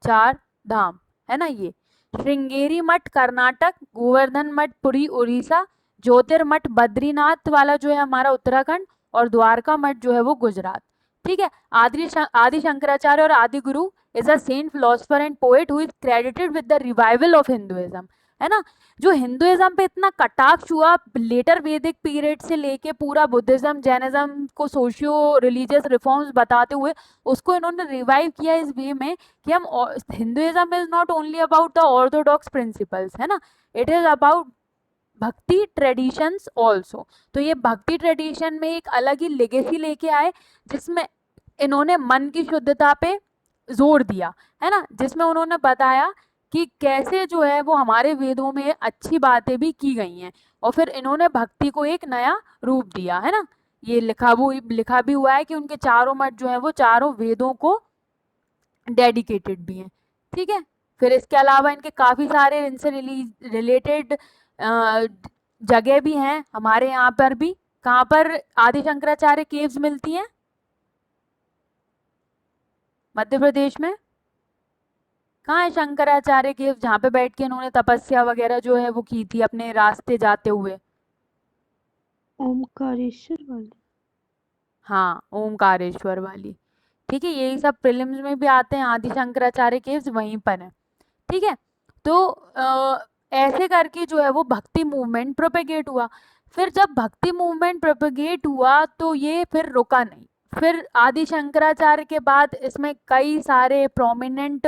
4 धाम, है ना। ये श्रृंगेरी मठ कर्नाटक, गोवर्धन मठ पुरी उड़ीसा, ज्योतिर्मठ बद्रीनाथ वाला जो है हमारा उत्तराखंड, और द्वारका मठ जो है वो गुजरात। ठीक है, आदि शंकराचार्य और Adi Guru is a saint philosopher and poet who is credited with the revival of Hinduism, है ना। जो हिंदुइज्म पे इतना कटाक्ष हुआ लेटर वैदिक पीरियड से लेके पूरा बुद्धिज्म जैनिज्म को सोशियो रिलीजियस रिफॉर्म्स बताते हुए, उसको इन्होंने रिवाइव किया इस वे में कि हम Hinduism is not only about the Orthodox principles, है ना, इट इज अबाउट भक्ति ट्रेडिशंस ऑल्सो। तो ये भक्ति ट्रेडिशन में एक अलग ही लेगेसी लेके आए, जिसमें इन्होंने मन की शुद्धता पे जोर दिया, है ना, जिसमें उन्होंने बताया कि कैसे जो है वो हमारे वेदों में अच्छी बातें भी की गई हैं, और फिर इन्होंने भक्ति को एक नया रूप दिया, है ना। ये लिखा भी हुआ है कि उनके चारों मठ जो है वो चारों वेदों को डेडिकेटेड भी हैं। ठीक है, फिर इसके अलावा इनके काफ़ी सारे इनसे रिलेटेड जगह भी हैं हमारे यहाँ पर भी, कहाँ पर आदि शंकराचार्य केव्स मिलती हैं? मध्य प्रदेश में कहाँ है शंकराचार्य केव्स, जहाँ पे बैठ के इन्होंने तपस्या वगैरह जो है वो की थी अपने रास्ते जाते हुए? ओमकारेश्वर वाले। हाँ, ओमकारेश्वर वाली। ठीक है, यही सब प्रीलिम्स में भी आते हैं, आदि शंकराचार्य केव्स वहीं पर है। ठीक है, तो ऐसे करके जो है वो भक्ति मूवमेंट प्रोपेगेट हुआ। फिर जब भक्ति मूवमेंट प्रोपेगेट हुआ तो ये फिर रुका नहीं। फिर आदि शंकराचार्य के बाद इसमें कई सारे प्रोमिनेंट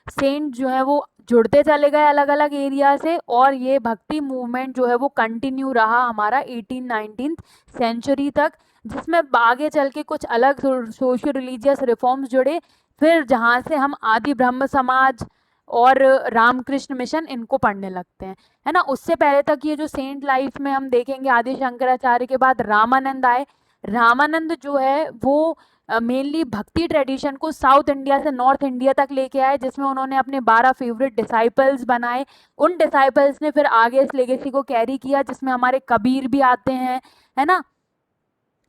सेंट जो है वो जुड़ते चले गए अलग अलग एरिया से, और ये भक्ति मूवमेंट जो है वो कंटिन्यू रहा हमारा 18-19 सेंचुरी तक, जिसमें आगे चल के कुछ अलग सोशल रिलीजियस रिफॉर्म्स जुड़े। फिर जहाँ से हम आदि ब्रह्म समाज और रामकृष्ण मिशन इनको पढ़ने लगते हैं, है ना। उससे पहले तक ये जो सेंट लाइफ में हम देखेंगे, आदि शंकराचार्य के बाद रामानंद आए। रामानंद जो है वो मेनली भक्ति ट्रेडिशन को साउथ इंडिया से नॉर्थ इंडिया तक लेके आए, जिसमें उन्होंने अपने 12 फेवरेट डिसाइपल्स बनाए। उन डिसाइपल्स ने फिर आगे इस लेगेसी को कैरी किया, जिसमें हमारे कबीर भी आते हैं, है ना,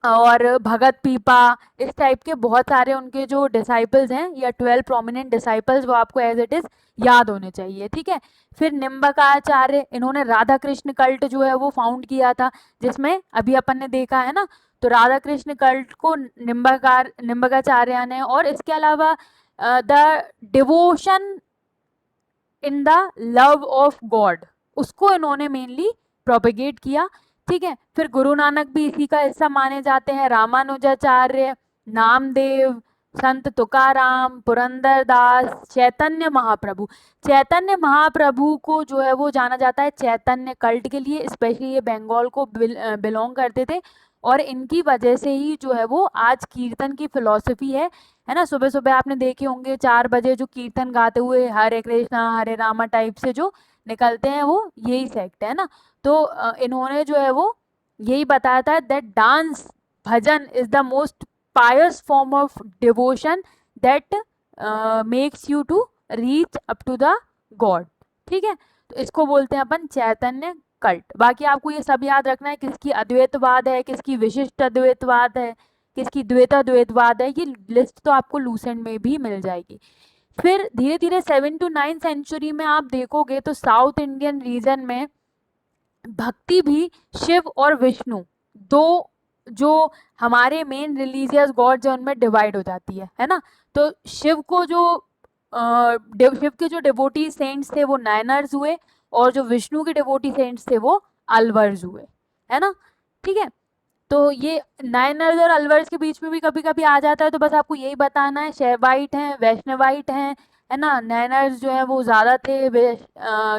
और भगत पीपा, इस टाइप के बहुत सारे उनके जो डिसाइपल्स हैं या 12 प्रोमिनेंट डिसाइपल्स, वो आपको एज इट इज याद होने चाहिए। ठीक है, फिर निम्बकाचार्य, इन्होंने राधा कृष्ण कल्ट जो है वो फाउंड किया था, जिसमें अभी अपन ने देखा है ना। तो राधा कृष्ण कल्ट को निम्बकाचार्य ने, और इसके अलावा the devotion in the love of God, उसको इन्होंने मेनली प्रोपेगेट किया। ठीक है, फिर गुरु नानक भी इसी का हिस्सा माने जाते हैं। रामानुजाचार्य, नामदेव, संत तुकाराम, पुरंदरदास, चैतन्य महाप्रभु। चैतन्य महाप्रभु को जो है वो जाना जाता है चैतन्य कल्ट के लिए, स्पेशली ये बंगाल को बिलोंग करते थे, और इनकी वजह से ही जो है वो आज कीर्तन की फिलॉसफी है ना। सुबह सुबह आपने देखे होंगे 4 बजे जो कीर्तन गाते हुए हरे कृष्णा हरे रामा टाइप से जो निकलते हैं, वो यही सेक्ट है ना। तो इन्होंने जो है वो यही बताया था that dance bhajan is the most pious form of devotion that makes you to reach up to the god. ठीक है, तो इसको बोलते हैं अपन चैतन्य कल्ट। बाकी आपको ये सब याद रखना है, किसकी अद्वैतवाद है, किसकी विशिष्ट अद्वैतवाद है, किसकी द्वैताद्वैतवाद है, ये लिस्ट तो आपको लूसेंट में भी मिल जाएगी। फिर धीरे धीरे 7 to 9 सेंचुरी में आप देखोगे तो साउथ इंडियन रीजन में भक्ति भी शिव और विष्णु, दो जो हमारे मेन रिलीजियस गॉड्स हैं उनमें डिवाइड हो जाती है ना। तो शिव को जो शिव के जो डिवोटी सेंट्स थे वो नायनर्स हुए, और जो विष्णु के डिवोटी सेंट्स थे वो अलवर्स हुए, है ना। ठीक है, तो ये नायनर्स और अलवर्स के बीच में भी कभी कभी आ जाता है, तो बस आपको यही बताना है शैवाइट हैं, वैष्णवाइट हैं, है ना। नायनर्स जो है वो ज़्यादा थे,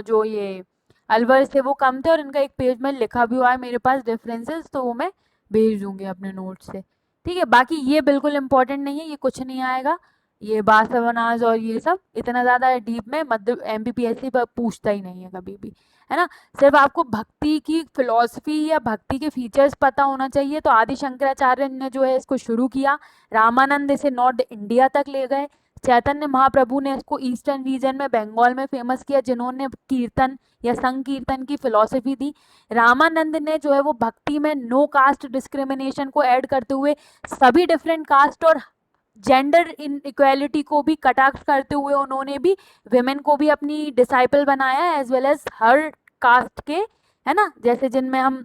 जो ये अलवर्स थे वो कम थे, और इनका एक पेज में लिखा भी हुआ है मेरे पास डिफरेंसेस, तो वो मैं भेज दूंगी अपने नोट से। ठीक है, बाकी ये बिल्कुल इंपॉर्टेंट नहीं है, ये कुछ नहीं आएगा, ये बासवनाज और ये सब इतना ज़्यादा डीप में मध्य MPPSC पर पूछता ही नहीं है कभी भी, है ना। सिर्फ आपको भक्ति की फिलॉसफी या भक्ति के फीचर्स पता होना चाहिए। तो आदि शंकराचार्य ने जो है इसको शुरू किया, रामानंद इसे नॉर्थ इंडिया तक ले गए, चैतन्य महाप्रभु ने इसको ईस्टर्न रीजन में बंगाल में फेमस किया, जिन्होंने कीर्तन या संकीर्तन की फिलॉसफी दी। रामानंद ने जो है वो भक्ति में नो कास्ट डिस्क्रिमिनेशन को ऐड करते हुए सभी डिफरेंट कास्ट और जेंडर इन इक्वालिटी को भी कटाक्ष करते हुए उन्होंने भी विमेन को भी अपनी डिसाइपल बनाया, एज वेल एज हर कास्ट के, है ना। जैसे जिनमें हम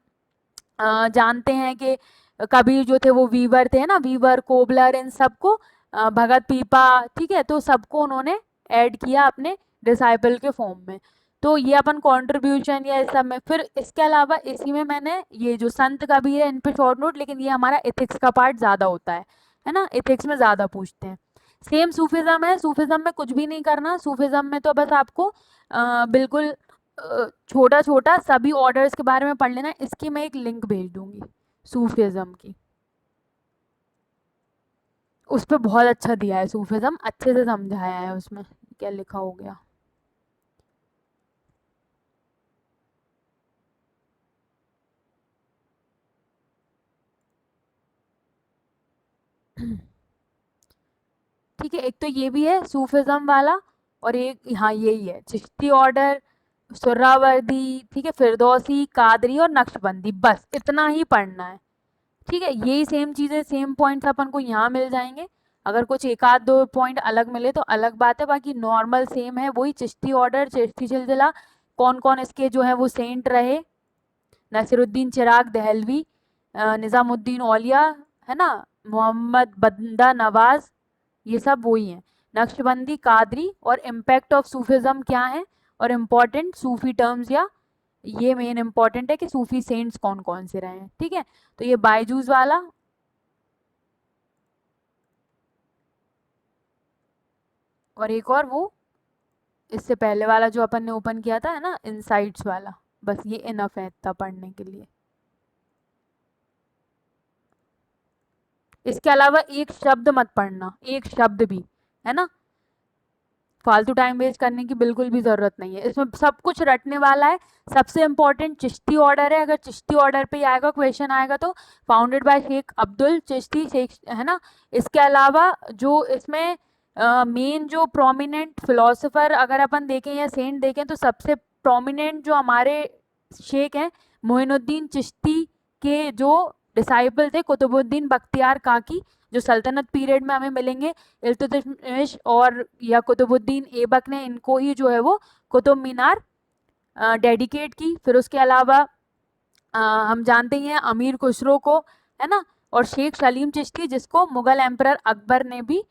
जानते हैं कि कबीर जो थे वो वीवर थे, ना, वीवर कोबलर, इन सबको भगत पीपा, ठीक है, तो सबको उन्होंने ऐड किया अपने डिसाइपल के फॉर्म में। तो ये अपन कंट्रीब्यूशन या इस सब में, फिर इसके अलावा इसी में मैंने ये जो संत कबीर है इन पे शॉर्ट नोट, लेकिन ये हमारा एथिक्स का पार्ट ज़्यादा होता है ना, एथिक्स में ज़्यादा पूछते हैं। सेम सूफिज्म है, सूफिज्म में कुछ भी नहीं करना, सूफिज्म में तो बस आपको बिल्कुल छोटा छोटा सभी ऑर्डर्स के बारे में पढ़ लेना। इसकी मैं एक लिंक भेज दूंगी सूफिज्म की, उस पर बहुत अच्छा दिया है, सूफिज्म अच्छे से समझाया है उसमें, क्या लिखा हो गया। ठीक है, एक तो ये भी है सूफिज्म वाला, और एक हाँ यही है चिश्ती ऑर्डर, सुहरावर्दी, ठीक है, फिरदौसी, कादरी और नक्शबंदी, बस इतना ही पढ़ना है। ठीक है, यही सेम चीजें, सेम पॉइंट्स अपन को यहाँ मिल जाएंगे। अगर कुछ एक आध दो पॉइंट अलग मिले तो अलग बात है, बाकी नॉर्मल सेम है वही। चिश्ती ऑर्डर, चिश्ती सिलसिला, कौन कौन इसके जो है वो सेंट रहे, नसीरुद्दीन चिराग दहलवी, निजामुद्दीन औलिया, है ना, मोहम्मद बंदा नवाज, ये सब वही हैं। नक्शबंदी, कादरी और इम्पैक्ट ऑफ सूफिज्म क्या है, और इम्पोर्टेंट सूफी टर्म्स, या ये मेन इम्पोर्टेंट है कि सूफी सेंट्स कौन कौन से रहे हैं। ठीक है, तो ये बायजूस वाला, और एक और वो इससे पहले वाला जो अपन ने ओपन किया था, है ना, इनसाइट्स वाला। बस ये इनफ है इतना पढ़ने के लिए। इसके अलावा एक शब्द मत पढ़ना, एक शब्द भी, है ना, फालतू टाइम वेस्ट करने की बिल्कुल भी जरूरत नहीं है। इसमें सब कुछ रटने वाला है। सबसे इंपॉर्टेंट चिश्ती ऑर्डर है। अगर चिश्ती ऑर्डर पे आएगा क्वेश्चन आएगा तो फाउंडेड बाय शेख अब्दुल चिश्ती, शेख, है ना। इसके अलावा जो इसमें मेन जो प्रोमिनेंट फिलोसोफर अगर अपन देखें या सेंट देखें, तो सबसे प्रोमिनेंट जो हमारे शेख हैं, मोइनुद्दीन चिश्ती के जो डिसाइपल थे कुतुबुद्दीन बख्तियार काकी, जो सल्तनत पीरियड में हमें मिलेंगे। इल्तुतमिश और या कुतुबुद्दीन ऐबक ने इनको ही जो है वो कुतुब मीनार डेडिकेट की। फिर उसके अलावा हम जानते ही हैं अमीर खुसरो को, है ना, और शेख सलीम चिश्ती, जिसको मुगल एम्परर अकबर ने भी,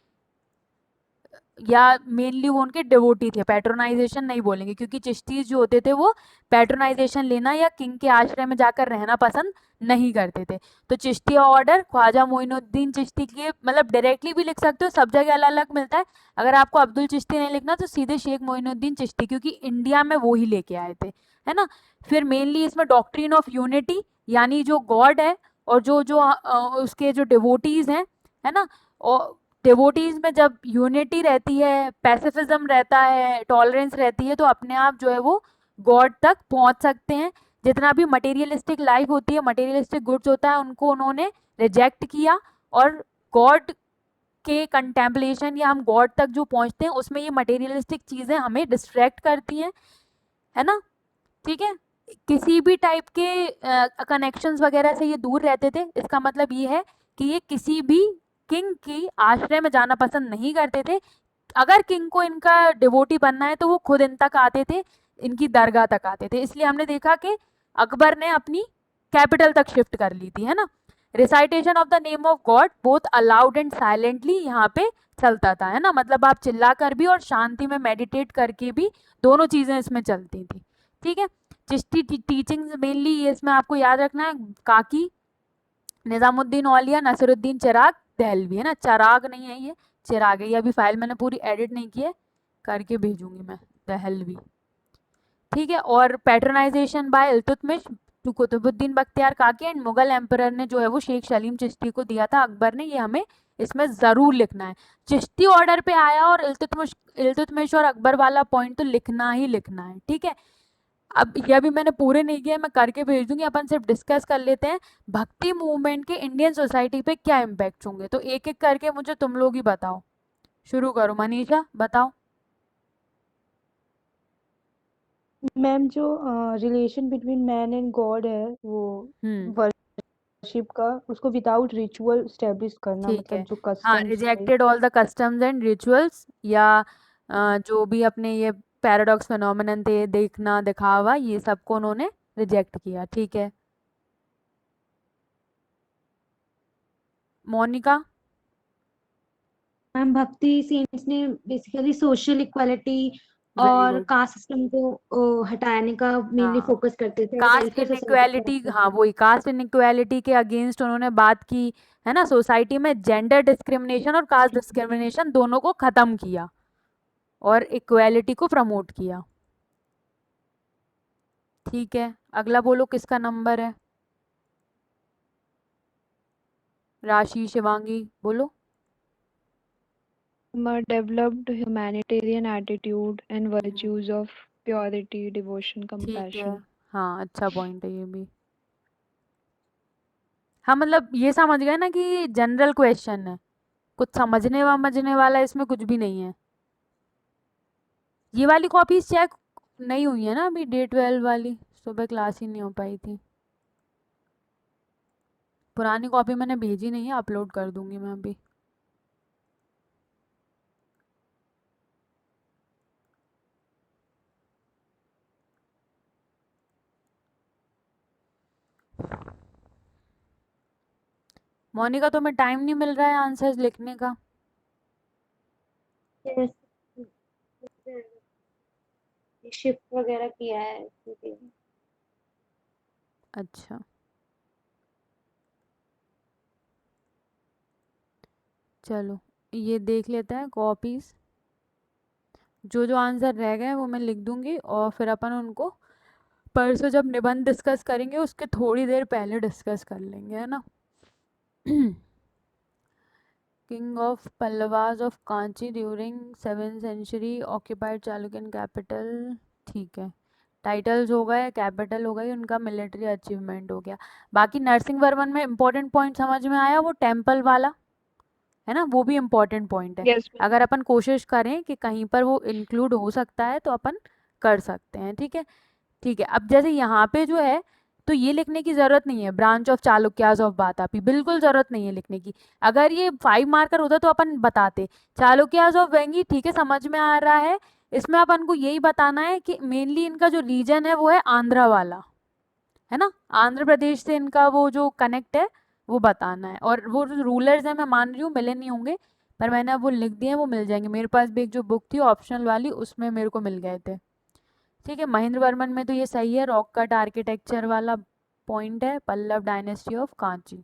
या मेनली वो उनके डिवोटी थे, पैट्रोनाइजेशन नहीं बोलेंगे क्योंकि चिश्ती जो होते थे वो पैट्रोनाइजेशन लेना या किंग के आश्रय में जाकर रहना पसंद नहीं करते थे। तो चिश्ती ऑर्डर ख्वाजा मोइनुद्दीन चिश्ती के, मतलब डायरेक्टली भी लिख सकते हो, सब जगह अलग अलग मिलता है। अगर आपको अब्दुल चिश्ती नहीं लिखना तो सीधे शेख मोइनुद्दीन चिश्ती, क्योंकि इंडिया में वो ही लेके आए थे, है ना। फिर मेनली इसमें डॉक्ट्रिन ऑफ यूनिटी, यानी जो गॉड है और जो जो उसके जो डिवोटीज हैं, है ना, और डिवोटीज में जब यूनिटी रहती है, पैसिफिज्म रहता है, टॉलरेंस रहती है, तो अपने आप जो है वो गॉड तक पहुंच सकते हैं। जितना भी मटेरियलिस्टिक लाइफ होती है, मटेरियलिस्टिक गुड्स होता है, उनको उन्होंने रिजेक्ट किया, और गॉड के कंटेम्पलेशन या हम गॉड तक जो पहुंचते हैं उसमें ये मटेरियलिस्टिक चीजें हमें डिस्ट्रैक्ट करती हैं, है ना। ठीक है, किसी भी टाइप के कनेक्शंस वगैरह से ये दूर रहते थे। इसका मतलब ये है कि ये किसी भी किंग की आश्रय में जाना पसंद नहीं करते थे। अगर किंग को इनका डिवोटी बनना है तो वो खुद इन तक आते थे, इनकी दरगाह तक आते थे। इसलिए हमने देखा कि अकबर ने अपनी कैपिटल तक शिफ्ट कर ली थी, है ना। Recitation of the name of God both allowed and silently यहाँ पे चलता था, है ना, मतलब आप चिल्ला कर भी और शांति में मेडिटेट करके भी, दोनों चीजें इसमें चलती थी। ठीक है, चिश्ती टीचिंग्स मेनली ये इसमें आपको याद रखना है, काकी, निजामुद्दीन औलिया, नसीरुद्दीन चिराग दहलवी, है ना, चिराग नहीं है ये, चिराग है। ये अभी फाइल मैंने पूरी एडिट नहीं की है, करके भेजूंगी मैं, दहलवी। ठीक है, और पैट्रोनाइजेशन बाय इल्तुतमिश टू कुतुबुद्दीन बख्तियार काकी एंड मुगल एम्परर ने जो है वो शेख सलीम चिश्ती को दिया था अकबर ने, ये हमें इसमें जरूर लिखना है। चिश्ती ऑर्डर पे आया और इल्तुतमिश और अकबर वाला पॉइंट तो लिखना ही लिखना है। ठीक है, अब ये भी मैंने पूरे नहीं किया, मैं करके भेज दूंगी। अपन सिर्फ डिस्कस कर लेते हैं भक्ति मूवमेंट के इंडियन सोसाइटी पे क्या इम्पैक्ट होंगे। तो एक एक करके मुझे तुम लोग ही बताओ, शुरू करो, मनीषा बताओ। मैम जो relation between man and God है वो वर्शिप का, उसको विदाउट रिचुअल स्टेब्लिश करना, ठीक मतलब है, जो हाँ, कस्टम्स है। Rejected all the customs and rituals, या जो भी अपने ये पैराडॉक्स फिनोमिनन थे, देखना दिखावा, ये सबको उन्होंने रिजेक्ट किया। ठीक है, मोनिका। मैम भक्ति सेंट्स ने बेसिकली सोशल इक्वालिटी वेरी और गुड, कास्ट सिस्टम को हटाने का मेनली हाँ, फोकस करते थे और कास्ट वेलफेयर सोसाइटी इनइक्वालिटी, हाँ वही, कास्ट इनइक्वालिटी के अगेंस्ट उन्होंने बात की, है ना। सोसाइटी में जेंडर डिस्क्रिमिनेशन और कास्ट डिस्क्रिमिनेशन दोनों को खत्म किया और इक्वालिटी को प्रमोट किया। ठीक है, अगला बोलो किसका नंबर है, राशि, शिवांगी बोलो। Developed humanitarian attitude and hmm, virtues of purity, devotion, ठीक है, कंपैशन। हाँ अच्छा पॉइंट है ये भी। हाँ, मतलब ये समझ गए ना कि जनरल क्वेश्चन है, कुछ समझने वाला इसमें कुछ भी नहीं है। ये वाली कॉपीज चेक नहीं हुई है ना अभी, डे 12 वाली, सुबह क्लास ही नहीं हो पाई थी। पुरानी कॉपी मैंने भेजी नहीं है, अपलोड कर दूंगी मैं अभी। मोनिका तुम्हें टाइम नहीं मिल रहा है आंसर्स लिखने का? शिफ्ट वगैरह किया है इसलिए। अच्छा, चलो ये देख लेते हैं कॉपीज। जो जो आंसर रह गए वो मैं लिख दूंगी और फिर अपन उनको परसों जब निबंध डिस्कस करेंगे उसके थोड़ी देर पहले डिस्कस कर लेंगे, है ना। King of Pallavas of Kanchi during 7th century occupied Chalukyan capital, ठीक है। टाइटल्स हो गए, कैपिटल हो गई, उनका मिलिट्री अचीवमेंट हो गया। बाकी नरसिंहवर्मन में इंपॉर्टेंट पॉइंट समझ में आया, वो टेम्पल वाला, है ना, वो भी इम्पोर्टेंट पॉइंट है। Yes ma'am. अगर अपन कोशिश करें कि कहीं पर वो इंक्लूड हो सकता है तो अपन कर सकते हैं, ठीक है। ठीक है, अब जैसे यहाँ पे जो है तो ये लिखने की जरूरत नहीं है, branch of Chalukyas of Vatapi, बिल्कुल जरूरत नहीं है लिखने की। अगर ये 5 मार्कर होता तो अपन बताते चालुक्याज ऑफ वेंगी, ठीक है, समझ में आ रहा है। इसमें अपन को यही बताना है कि मेनली इनका जो रीजन है वो है आंध्रा वाला, है ना, आंध्र प्रदेश से इनका वो जो कनेक्ट है वो बताना है। और वो जो रूलर्स है मैं मान रही हूँ मिले नहीं होंगे, पर मैंने अब वो लिख दिए हैं, वो मिल जाएंगे। मेरे पास भी एक जो बुक थी ऑप्शनल वाली उसमें मेरे को मिल गए थे, ठीक है। महेंद्र वर्मन में तो ये सही है, रॉक कट आर्किटेक्चर वाला पॉइंट है, Pallava dynasty of Kanchi,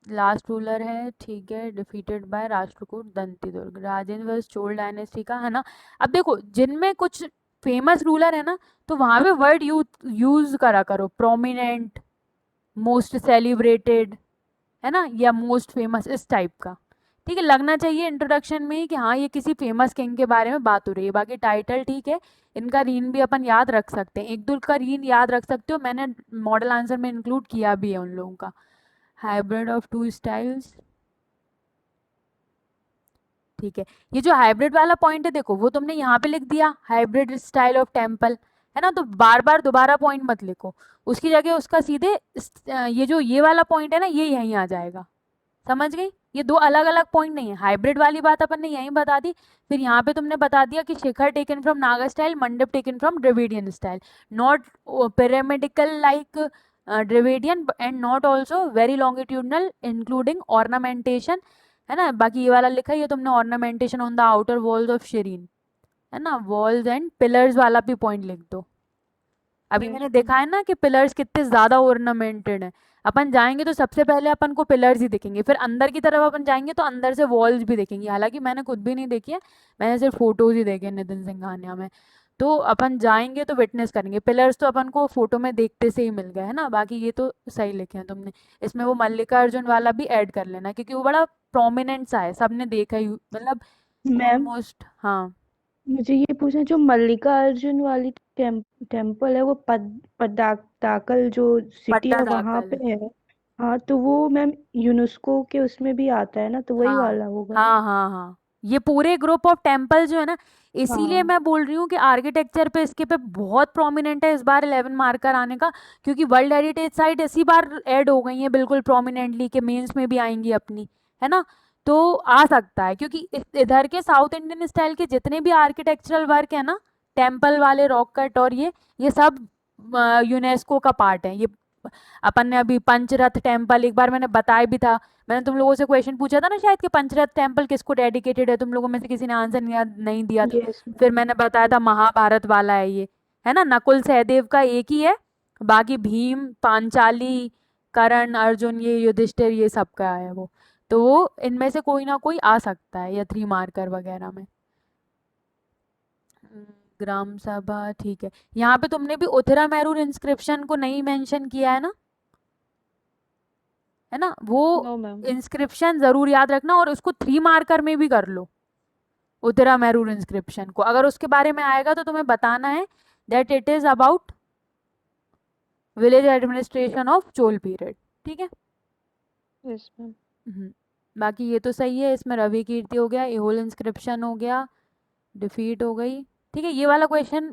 last ruler है, ठीक है, defeated by Rashtrakuta Dantidurga, Rajendra versus Chola dynasty का, है ना। अब देखो जिनमें कुछ फेमस रूलर है ना तो वहां पे वर्ड यूज करा करो, प्रोमिनेंट, मोस्ट सेलिब्रेटेड, है ना, या मोस्ट फेमस, इस टाइप का, ठीक है। लगना चाहिए इंट्रोडक्शन में ही कि हाँ ये किसी फेमस किंग के बारे में बात हो रही है। बाकी टाइटल ठीक है, इनका रीन भी अपन याद रख सकते हैं, एक दो का रीन याद रख सकते हो, मैंने मॉडल आंसर में इंक्लूड किया भी है उन लोगों का। हाइब्रिड ऑफ टू स्टाइल्स, ठीक है। ये जो हाइब्रिड वाला पॉइंट है देखो वो तुमने यहाँ पे लिख दिया, हाइब्रिड स्टाइल ऑफ टेम्पल, है ना, तो बार बार दोबारा पॉइंट मत लिखो, उसकी जगह उसका सीधे ये जो ये वाला पॉइंट है ना ये यहीं आ जाएगा, समझ गई। ये दो अलग अलग पॉइंट नहीं है, हाइब्रिड वाली बात अपन ने यहीं बता दी, फिर यहाँ पे तुमने बता दिया कि शिखर टेकन फ्रॉम नागा स्टाइल, मंडप taken from Dravidian style, not pyramidical like Dravidian and not also very longitudinal including ornamentation, है ना। बाकी ये वाला लिखा है ये तुमने, ornamentation on the outer walls of Shirin, है ना, वॉल्स एंड पिलर्स वाला भी पॉइंट लिख दो। अभी यस मैंने मैम। देखा है ना कि पिलर्स कितने ज्यादा ऑर्नामेंटेड है। अपन जाएंगे तो सबसे पहले अपन को पिलर्स ही दिखेंगे, फिर अंदर की तरफ अपन जाएंगे तो अंदर से वॉल्स भी दिखेंगी, हालांकि मैंने खुद भी नहीं देखी है, मैंने सिर्फ फोटोज ही देखे नितिन सिंघानिया में। तो अपन जाएंगे तो विटनेस करेंगे, पिलर्स तो अपन को फोटो में देखते से ही मिल गए, है ना। बाकी ये तो सही लिखे हैं तुमने, इसमें वो मल्लिकार्जुन वाला भी ऐड कर लेना क्योंकि वो बड़ा प्रोमिनेंट सा है, सबने देखा ही, मतलब मैम ऑलमोस्ट। हाँ, मुझे ये पूछना, जो मल्लिकार्जुन वाली टेम्पल है वो पद्दाकल जो सिटी है वहां पट्टादाकल, पे है। हाँ तो वो मैम यूनेस्को के उसमें भी आता है ना, तो वही हाँ वाला होगा ना। हाँ हाँ हाँ, ये पूरे ग्रुप ऑफ टेम्पल जो है ना, इसीलिए हाँ। मैं बोल रही हूँ कि आर्किटेक्चर पे इसके पे बहुत प्रोमिनेंट है इस बार 11 मार्कर आने का, क्योंकि वर्ल्ड हेरिटेज साइट इसी बार ऐड हो गई है बिल्कुल प्रोमिनेंटली कि मेंस में भी आएंगी अपनी, है ना। तो आ सकता है क्योंकि इधर के साउथ इंडियन स्टाइल के जितने भी आर्किटेक्चरल वर्क है ना, टेम्पल वाले, रॉक कट और ये सब यूनेस्को का पार्ट है। ये अपन ने अभी पंचरथ टेम्पल एक बार मैंने बताया भी था, मैंने तुम लोगों से क्वेश्चन पूछा था ना शायद कि पंचरथ टेम्पल किसको डेडिकेटेड है, तुम लोगों में से किसी ने आंसर नहीं दिया था, यस फिर मैम। मैंने बताया था महाभारत वाला है ये, है ना। नकुल सहदेव का एक ही है, बाकी भीम, पांचाली, कर्ण, अर्जुन, ये युधिष्ठिर, ये सबका है वो। तो वो इनमें से कोई ना कोई आ सकता है या 3 मार्कर वगैरह में। ग्राम सभा, ठीक है। यहाँ पे तुमने भी उथिरा मैरून इंस्क्रिप्शन को नहीं मेंशन किया है ना, है ना, वो नो मैम। इंस्क्रिप्शन जरूर याद रखना और उसको 3 मार्कर में भी कर लो, उतरा मैरून इंस्क्रिप्शन को। अगर उसके बारे में आएगा तो तुम्हें बताना है that it is about village administration of Chola period, ठीक है। Yes ma'am. बाकी ये तो सही है, इसमें रवि कीर्ति हो गया, एहोल इंस्क्रिप्शन हो गया, डिफीट हो गई, ठीक है। ये वाला क्वेश्चन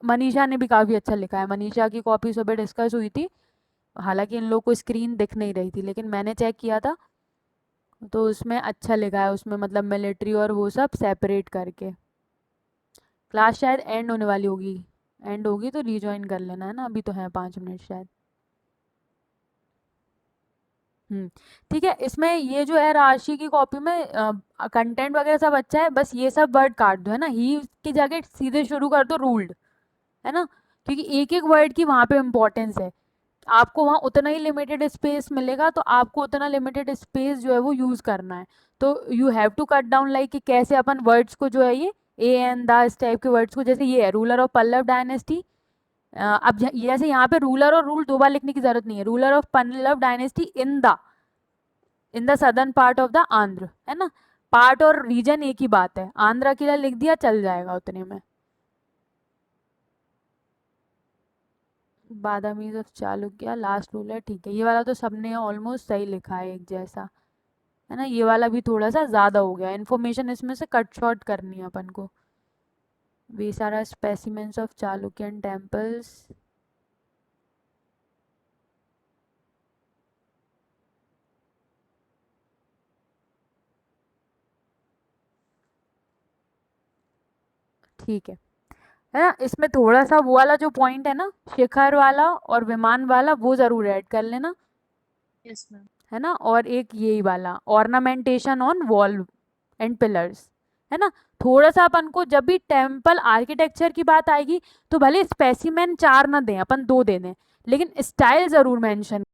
मनीषा ने भी काफी अच्छा लिखा है, मनीषा की कॉपी सुबह डिस्कस हुई थी, हालांकि इन लोगों को स्क्रीन दिख नहीं रही थी, लेकिन मैंने चेक किया था तो उसमें अच्छा लिखा है, उसमें मतलब मिलिट्री और वो सब सेपरेट करके। क्लास शायद एंड होने वाली होगी, एंड होगी तो रीजॉइन कर लेना है ना, अभी तो है 5 मिनट शायद। ठीक है। इसमें ये जो है राशि की कॉपी में कंटेंट वगैरह सब अच्छा है, बस ये सब वर्ड काट दो, है ना। ही की जगह सीधे शुरू कर दो रूल्ड, है ना, क्योंकि एक एक वर्ड की वहाँ पे इम्पोर्टेंस है। आपको वहाँ उतना ही लिमिटेड स्पेस मिलेगा, तो आपको उतना लिमिटेड स्पेस जो है वो यूज़ करना है। तो you have to cut down, like कि कैसे अपन वर्ड्स को जो है ये ए एन द इस टाइप के वर्ड्स को, जैसे ये है रूलर ऑफ पल्लव डायनेस्टी। अब जैसे यहाँ पे रूलर और रूल दो बार लिखने की जरूरत नहीं है। Ruler of Pallava dynasty in the southern part of the Andhra, है ना। पार्ट और रीजन एक ही बात है, आंध्र अकेला लिख दिया चल जाएगा उतने में। बादामीज ऑफ चालुक्य लास्ट रूलर, ठीक है। ये वाला तो सबने ऑलमोस्ट सही लिखा है, एक जैसा, है ना। ये वाला भी थोड़ा सा ज़्यादा हो गया, इन्फॉर्मेशन इसमें से कट शॉर्ट करनी है अपन को। वी सारा स्पेसिमेंस ऑफ चालुक्यन टेम्पल्स, ठीक है ना। इसमें थोड़ा सा वो वाला जो पॉइंट है ना, शिखर वाला और विमान वाला, वो जरूर ऐड कर लेना, यस मैम। है ना। और एक यही वाला ornamentation on wall and pillars, है ना। थोड़ा सा अपन को जब भी टेम्पल आर्किटेक्चर की बात आएगी तो भले स्पेसिमेन 4 ना दें, अपन 2 दे दें, लेकिन स्टाइल जरूर मेंशन